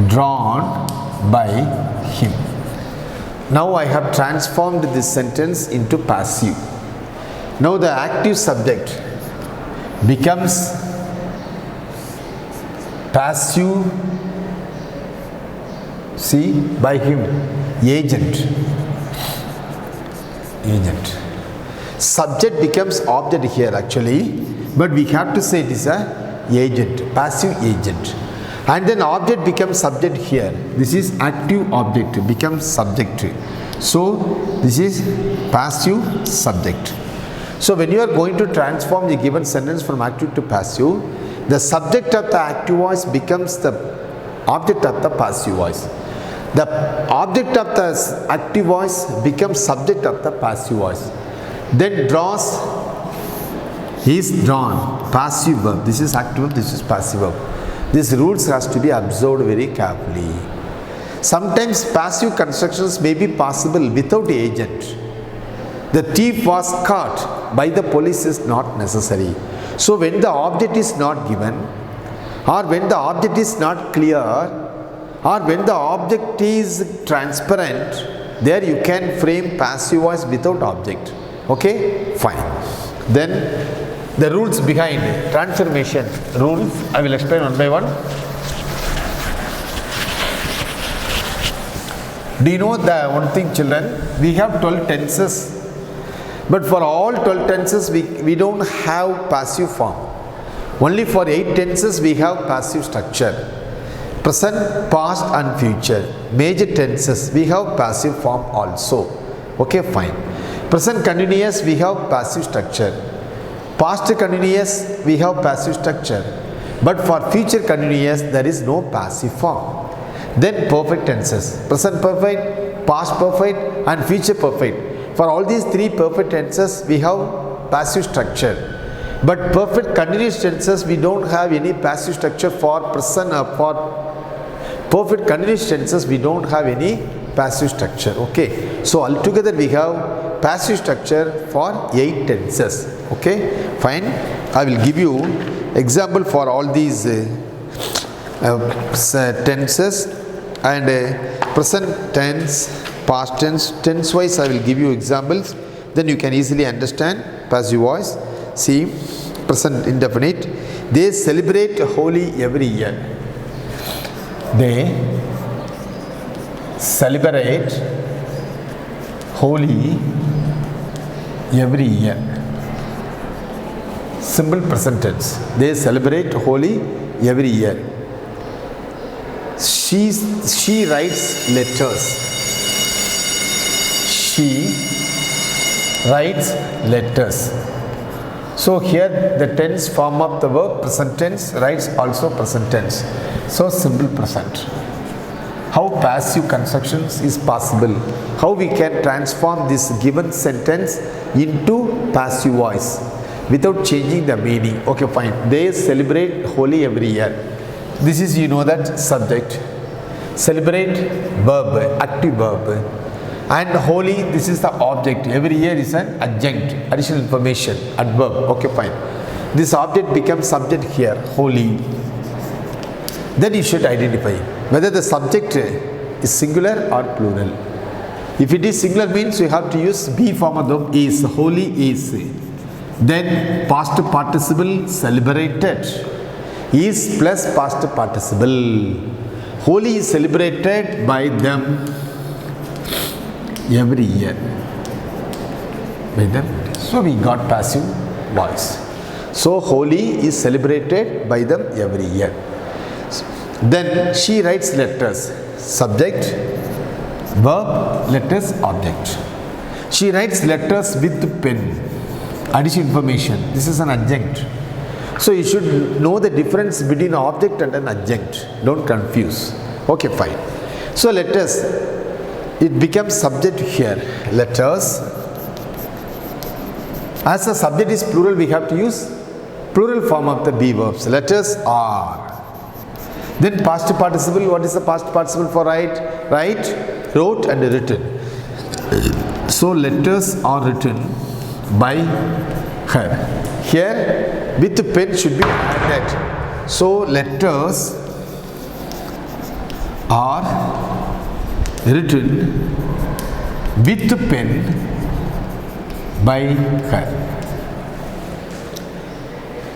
drawn by him. Now I have transformed this sentence into passive. Now the active subject becomes passive, see, by him, agent. Subject becomes object here actually, but we have to say it is a agent, passive agent. And then object becomes subject here. This is active object becomes subject. So this is passive subject. So when you are going to transform the given sentence from active to passive, the subject of the active voice becomes the object of the passive voice. The object of the active voice becomes subject of the passive voice. Then draws is drawn, passive verb. This is active verb, this is passive verb. These rules has to be observed very carefully. Sometimes passive constructions may be possible without agent. The thief was caught by the police is not necessary. So when the object is not given, or when the object is not clear, or when the object is transparent, there you can frame passive voice without object. Okay, fine. Then the rules behind transformation rules, I will explain one by one. Do you know the one thing, children? We have 12 tenses, but for all 12 tenses we don't have passive form. Only for 8 tenses we have passive structure. Present, past and future. Major tenses we have passive form also. Okay, fine. Present continuous we have passive structure. Past continuous we have passive structure, but for future continuous there is no passive form. Then perfect tenses, present perfect, past perfect and future perfect. For all these 3 perfect tenses we have passive structure, but perfect continuous tenses we don't have any passive structure. For present for perfect continuous tenses we don't have any passive structure. Okay, so altogether we have passive structure for 8 tenses. Okay, fine. I will give you example for all these tenses, and present tense, past tense, tense wise I will give you examples, then you can easily understand passive voice. See, present indefinite, they celebrate Holi every year. They celebrate Holi every year. Simple present tense. They celebrate Holi every year. She writes letters. She writes letters. So here the tense form of the verb present tense, writes also present tense. So simple present. How passive constructions is possible? How we can transform this given sentence into passive voice without changing the meaning? Okay, fine. They celebrate Holi every year. This is, you know, that subject. Celebrate, verb, active verb. And Holi, this is the object. Every year is an adjunct, additional information, adverb. Okay, fine. This object becomes subject here, Holi. Then you should identify whether the subject is singular or plural. If it is singular, means you have to use be form of the verb is, Holi is. Then past participle celebrated is plus past participle. Holi is celebrated by them every year. By them. So we got passive voice. So Holi is celebrated by them every year. Then she writes letters. Subject, verb, letters, object. She writes letters with pen. Additional information. This is an adjunct. So you should know the difference between an object and an adjunct. Don't confuse. Okay, fine. So letters, it becomes subject here. Letters. As the subject is plural, we have to use plural form of the be verbs. Letters are. Then past participle. What is the past participle for write? Write, wrote, and written. So letters are written by her. Here with the pen should be added. So letters are written with the pen by her.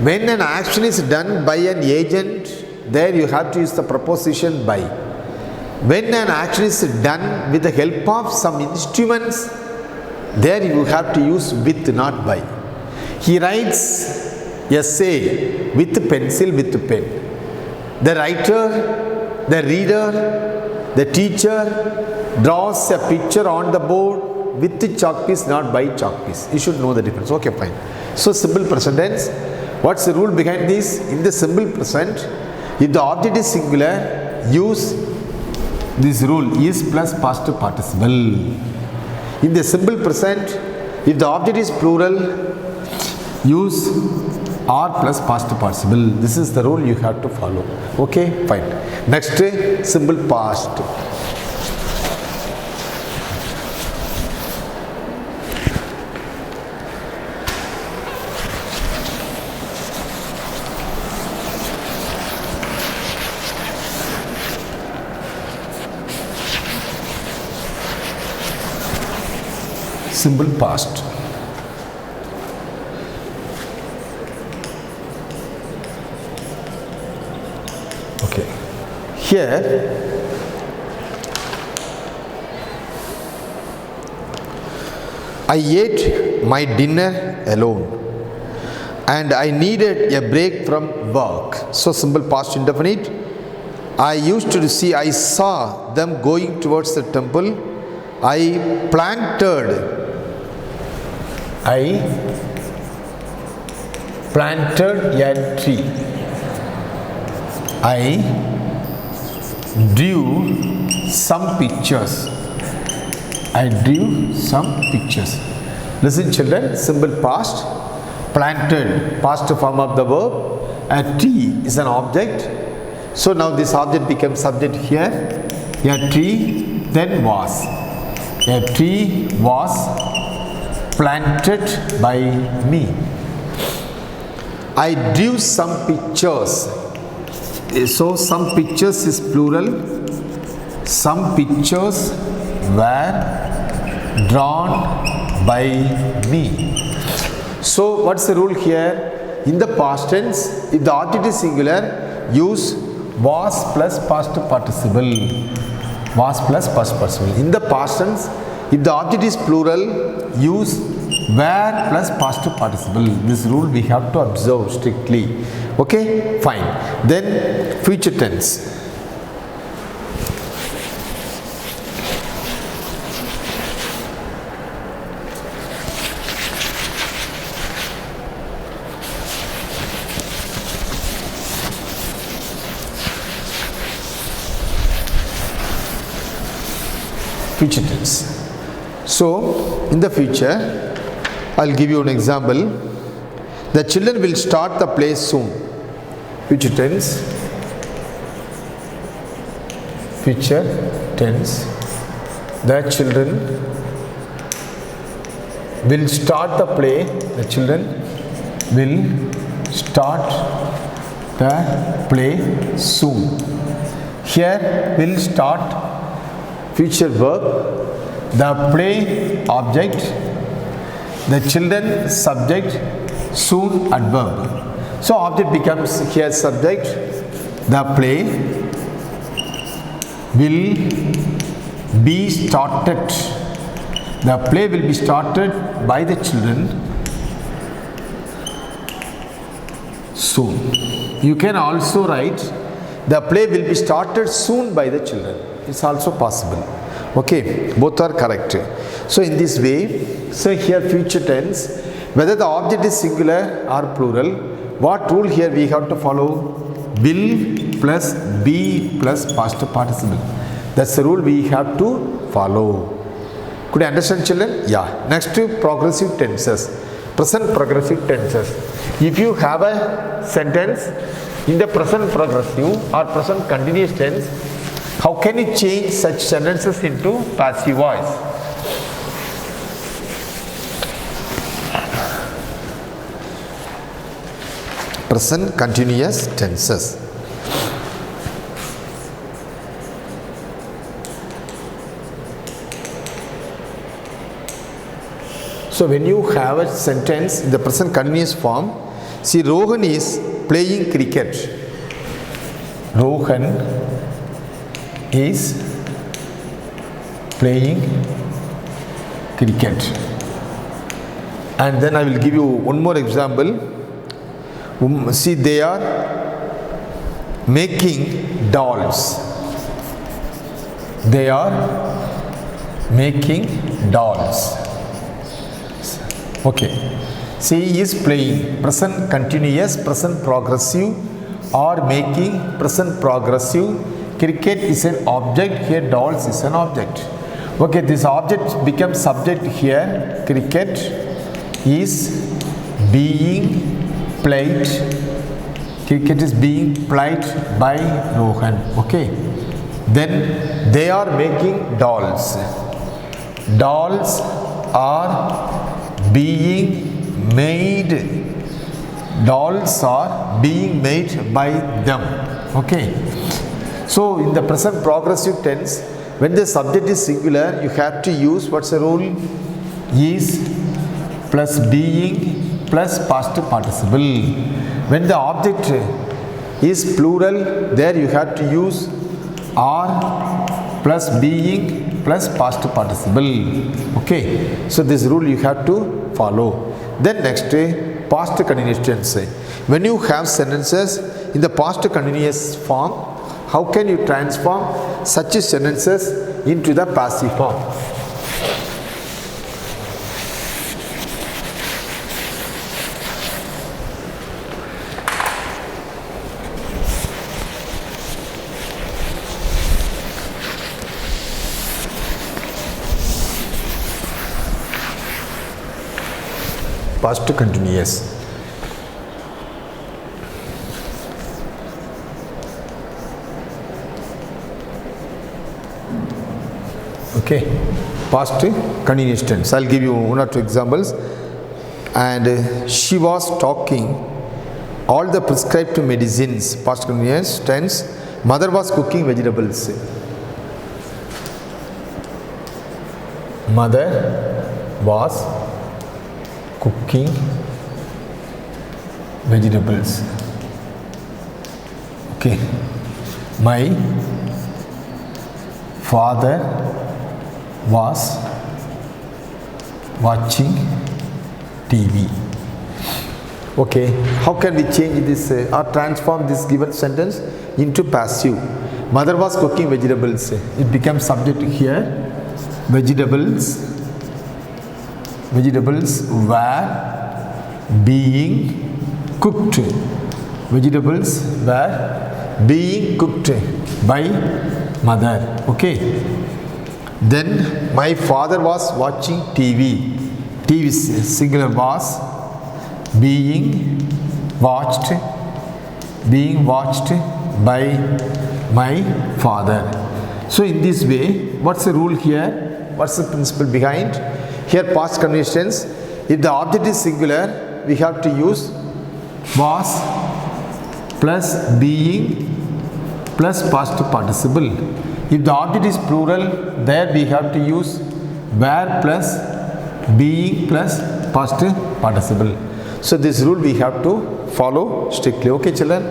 When an action is done by an agent, there you have to use the preposition by. When an action is done with the help of some instruments, there you have to use with, not by. He writes essay with pencil, with pen. The writer, the reader, the teacher draws a picture on the board with the chalk piece, not by chalk piece. You should know the difference. Okay, fine. So simple present tense. What's the rule behind this? In the simple present, if the object is singular, use this rule, is plus past participle. In the simple present, if the object is plural, use are plus past participle. This is the rule you have to follow. Okay, fine. Next, simple past. Simple past. Okay. Here I ate my dinner alone and I needed a break from work. So simple past indefinite. I used to see, I saw them going towards the temple. I planted a tree. I drew some pictures. I drew some pictures. Listen children, simple past. Planted, past form of the verb. A tree is an object. So now this object becomes subject here. A tree then was. A tree was planted by me. I drew some pictures. So some pictures is plural. Some pictures were drawn by me. So what's the rule here? In the past tense, if the object is singular, use was plus past participle. Was plus past participle. In the past tense, if the object is plural, use were plus past participle. This rule we have to observe strictly. Okay, fine. Then future tense. Future tense. So, in the future, I'll give you an example. The children will start the play soon. Future tense. Future tense. The children will start the play. The children will start the play soon. Here, will start future verb, the play object, the children subject, soon adverb. So object becomes here subject, the play will be started. The play will be started by the children soon. You can also write the play will be started soon by the children. It's also possible. Okay, both are correct. So in this way, so here future tense, whether the object is singular or plural, what rule here we have to follow? Will plus be plus past participle. That's the rule we have to follow. Could you understand, children? Yeah. Next to progressive tenses. Present progressive tenses. If you have a sentence in the present progressive or present continuous tense, how can you change such sentences into passive voice? Present continuous tenses. So when you have a sentence in the present continuous form, see, Rohan is playing cricket. Rohan is playing cricket. And then I will give you one more example. See, they are making dolls. They are making dolls. Okay. See, he is playing. Present continuous, present progressive, or making, present progressive. Cricket is an object, here dolls is an object. Okay, this object becomes subject here. Cricket is being played. Cricket is being played by Rohan. Okay. Then they are making dolls. Dolls are being made. Dolls are being made by them. Okay. So in the present progressive tense, when the subject is singular, you have to use what's the rule? Is plus being plus past participle. When the object is plural, there you have to use are plus being plus past participle. Okay. So this rule you have to follow. Then next, past continuous tense. When you have sentences in the past continuous form, how can you transform such sentences into the passive form? Past continuous. Okay, past continuous tense. I'll give you one or two examples. And she was talking all the prescribed medicines, past continuous tense. Mother was cooking vegetables. Mother was cooking vegetables. Okay. My father was watching TV. Okay, how can we change this or transform this given sentence into passive? Mother was cooking vegetables. It becomes subject here. Vegetables were being cooked. Vegetables were being cooked by mother. Okay. Then my father was watching TV. TV singular was being watched by my father. So in this way, what's the rule here? What's the principle behind? Here past continuous tense. If the object is singular, we have to use was plus being plus past participle. If the object is plural, there we have to use were plus being plus past participle. So this rule we have to follow strictly. Okay, children.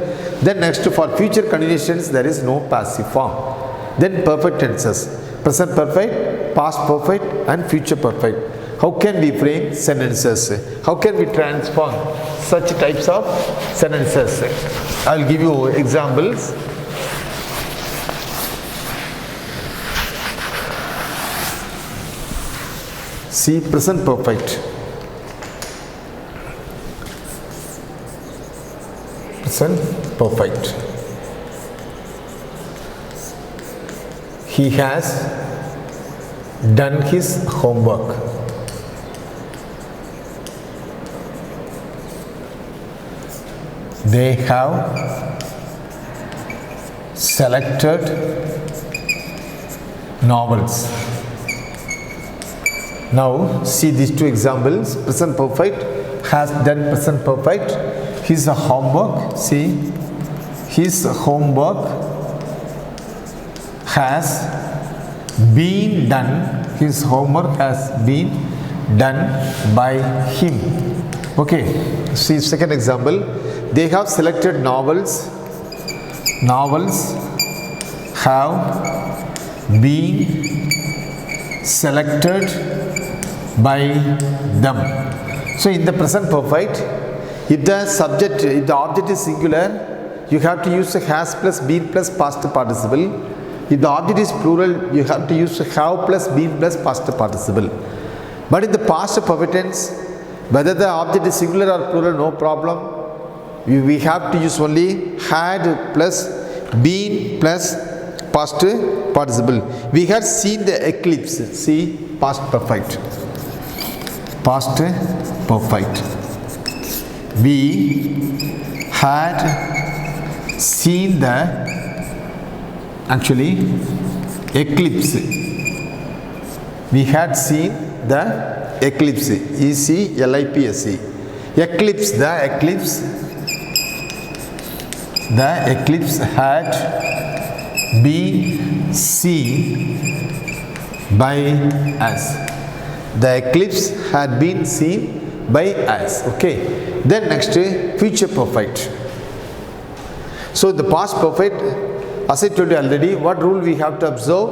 Then next, for future continuous tense, there is no passive form. Then perfect tenses: present perfect, past perfect, and future perfect. How can we frame sentences? How can we transform such types of sentences? I will give you examples. See, present perfect. Present perfect. He has done his homework. They have selected novels. Now see these two examples. Present perfect, has done present perfect. His homework, see, his homework has been done. His homework has been done by him. Okay, see second example. They have selected novels. Novels have been selected by them. So in the present perfect, if the object is singular, you have to use has plus been plus past participle. If the object is plural, you have to use have plus been plus past participle. But in the past perfect tense, whether the object is singular or plural, no problem. We have to use only had plus been plus past participle. We had seen the eclipse. See, past perfect. Past perfect. We had seen the eclipse. We had seen the eclipse. E-C-L-I-P-S-E. Eclipse. The eclipse had been seen by us. The eclipse had been seen by us. Okay. Then next, future perfect. So the past perfect, as I told you already, what rule we have to observe?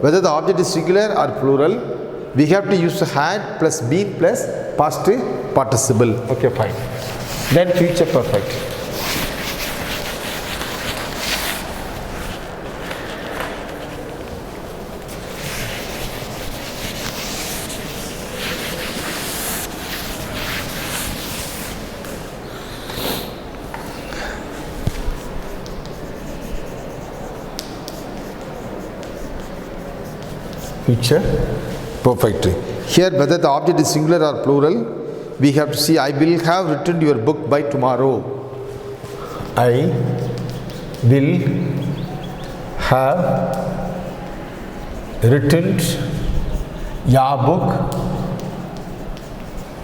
Whether the object is singular or plural, we have to use had plus been plus past participle. Okay, fine. Then future perfect. Future perfect. Here whether the object is singular or plural, we have to see I will have written your book by tomorrow. I will have written your book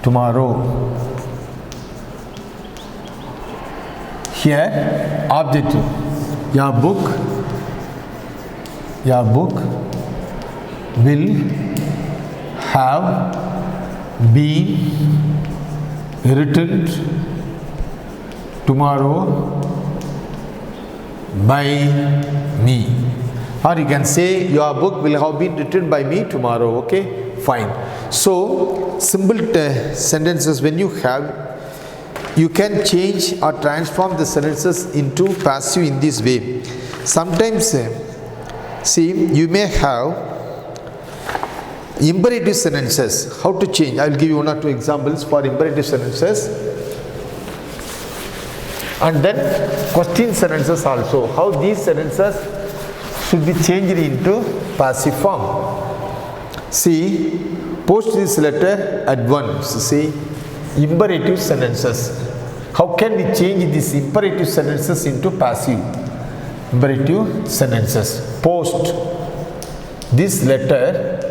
tomorrow. Here objective, your book will have been written tomorrow by me. Or you can say your book will have been written by me tomorrow. Okay, fine. So simple sentences, when you have, you can change or transform the sentences into passive in this way. Sometimes see, you may have imperative sentences. How to change? I will give you one or two examples for imperative sentences, and then question sentences also. How these sentences should be changed into passive form. See, post this letter at once. See, imperative sentences. How can we change these imperative sentences into passive? Imperative sentences. Post this letter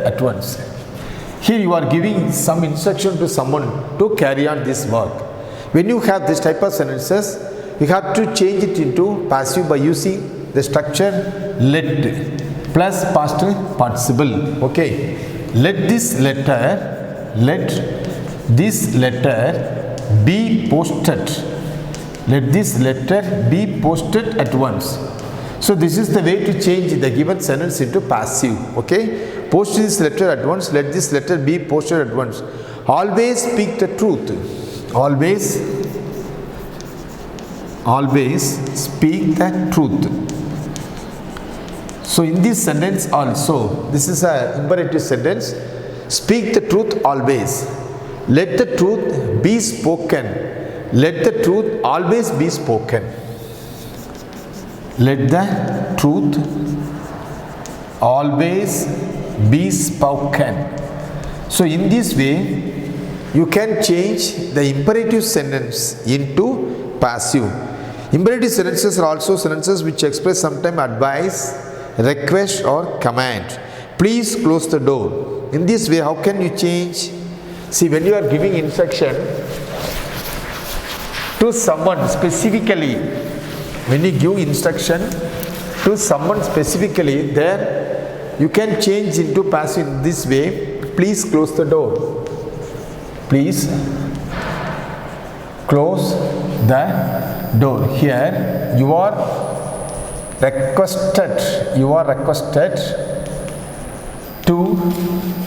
at once. Here you are giving some instruction to someone to carry on this work. When you have this type of sentences, you have to change it into passive by using the structure let plus past participle. Okay, let this letter be posted. Let this letter be posted at once. So this is the way to change the given sentence into passive. Okay, post this letter at once. Let this letter be posted at once. Always speak the truth. Always speak the truth. So in this sentence also, this is a imperative sentence. Speak the truth always. Let the truth be spoken. Let the truth always be spoken. Let the truth always be spoken. So in this way, you can change the imperative sentence into passive. Imperative sentences are also sentences which express sometimes advice, request or command. Please close the door. In this way, how can you change? See, when you are giving instruction to someone specifically, when you give instruction to someone specifically, there you can change into passive in this way. Please close the door. Please close the door. Here you are requested to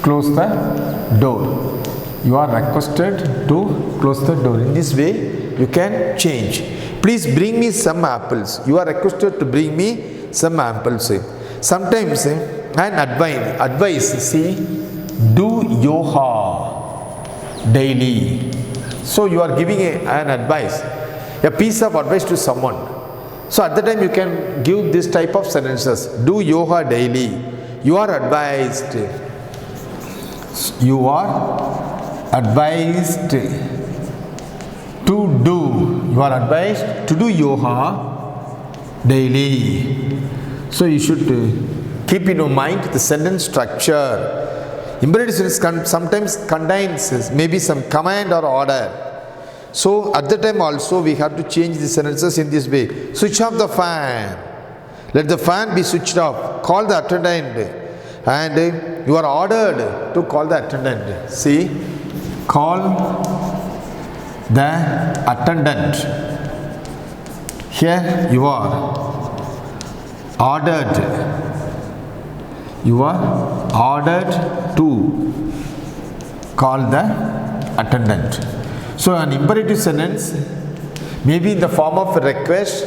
close the door. You are requested to close the door. In this way you can change. Please bring me some apples. You are requested to bring me some apples. Sometimes an advice, see, do yoga daily. So you are giving an advice, a piece of advice to someone. So at the time you can give this type of sentences. Do yoga daily. You are advised. You are advised to do. You are advised to do yoga daily. So you should keep in your mind the sentence structure. Imperative sentence sometimes contains maybe some command or order. So at the time also we have to change the sentences in this way. Switch off the fan. Let the fan be switched off. Call the attendant. And you are ordered to call the attendant. See, call the attendant. Here you are ordered. You are ordered to call the attendant. So an imperative sentence may be in the form of a request,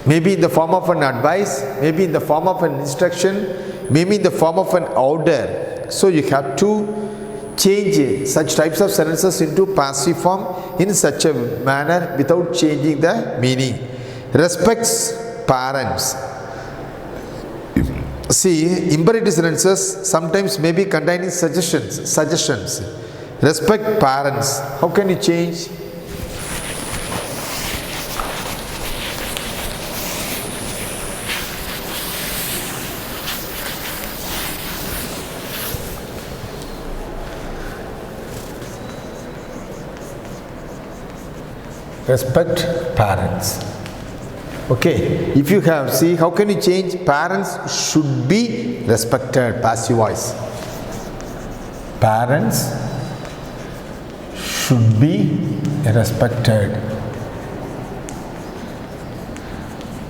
maybe in the form of an advice, maybe in the form of an instruction, maybe in the form of an order. So you have to change such types of sentences into passive form in such a manner without changing the meaning. Respects parents. See, imperative sentences sometimes may be containing suggestions. Respect parents. How can you change? respect parents. Okay, if you have, see, how can you change parents should be respected, passive voice. Parents should be respected.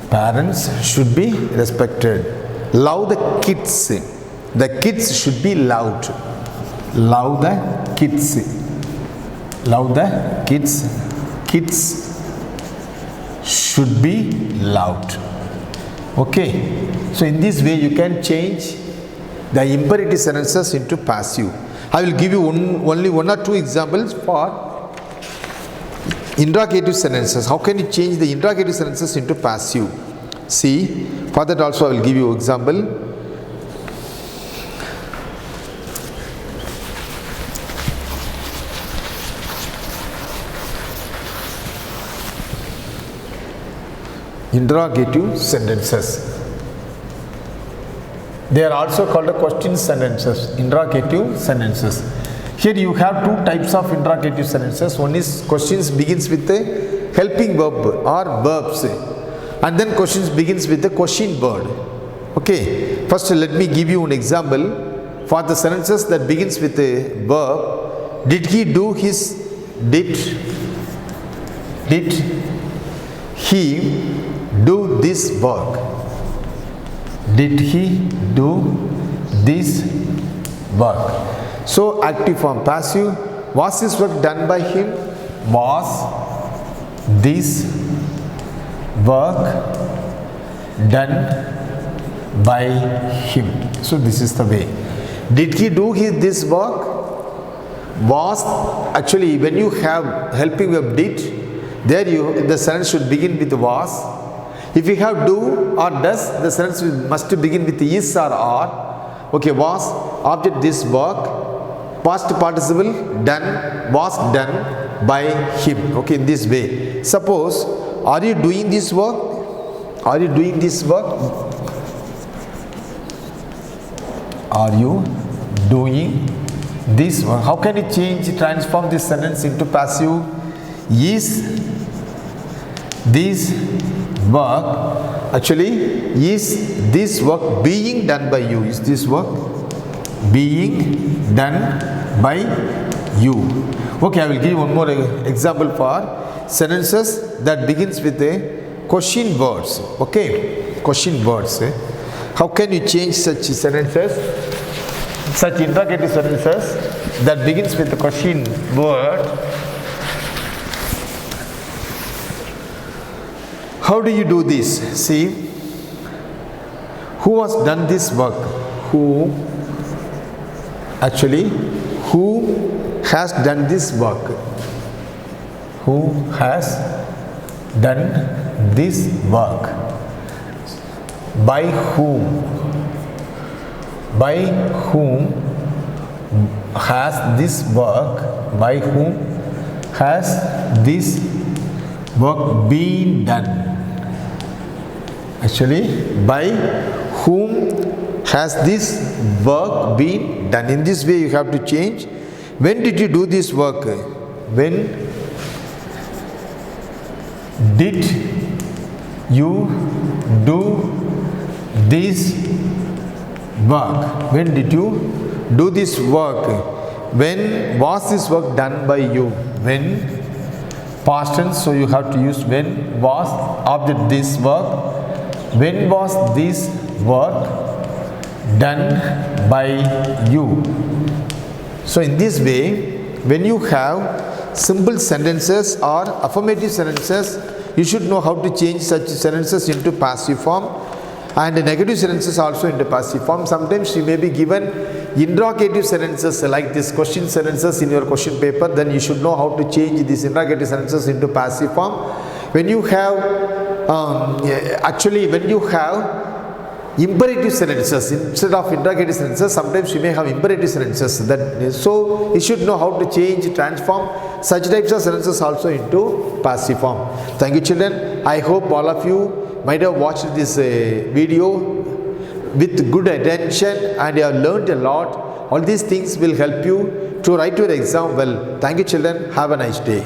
Parents should be respected. Love the kids. The kids should be loved. Love the kids. Love the kids. Kids should be loved. Okay. So in this way you can change the imperative sentences into passive. I will give you only one or two examples for interrogative sentences. How can you change the interrogative sentences into passive? See, for that also I will give you example. Interrogative sentences. They are also called question sentences, interrogative sentences. Here you have two types of interrogative sentences. One is questions begins with a helping verb or verbs, and then questions begins with a question word. Okay, first let me give you an example for the sentences that begins with a verb. Did he do his, did he do this work? Did he do this work? So active form passive. Was this work done by him? Was this work done by him? So this is the way. Did he do this work? Was, actually when you have helping verb did, there the sentence should begin with was. If you have do or does, the sentence must begin with is or are. Okay, was, object this work, past participle done, was done by him. Okay, in this way. Suppose, are you doing this work? Are you doing this work? Are you doing this work? How can you transform this sentence into passive? Is this work, actually, is this work being done by you? Is this work being done by you? Okay, I will give one more example for sentences that begins with a question words. Okay, question words. How can you change such sentences, such interrogative sentences that begins with a question word? How do you do this? See, who has done this work? Who has done this work? Who has done this work? By whom? By whom has this work? By whom has this work been done? Actually, by whom has this work been done? In this way you have to change. When did you do this work? When did you do this work? When did you do this work? When was this work done by you? When, past tense, so you have to use when was, object this work. When was this work done by you? So in this way, when you have simple sentences or affirmative sentences, you should know how to change such sentences into passive form, and negative sentences also into passive form. Sometimes you may be given interrogative sentences like this question sentences in your question paper, then you should know how to change these interrogative sentences into passive form. When you have when you have imperative sentences instead of interrogative sentences, sometimes you may have imperative sentences. So you should know how to transform such types of sentences also into passive form. Thank you, children. I hope all of you might have watched this video with good attention and you have learned a lot. All these things will help you to write your exam well. Thank you, children. Have a nice day.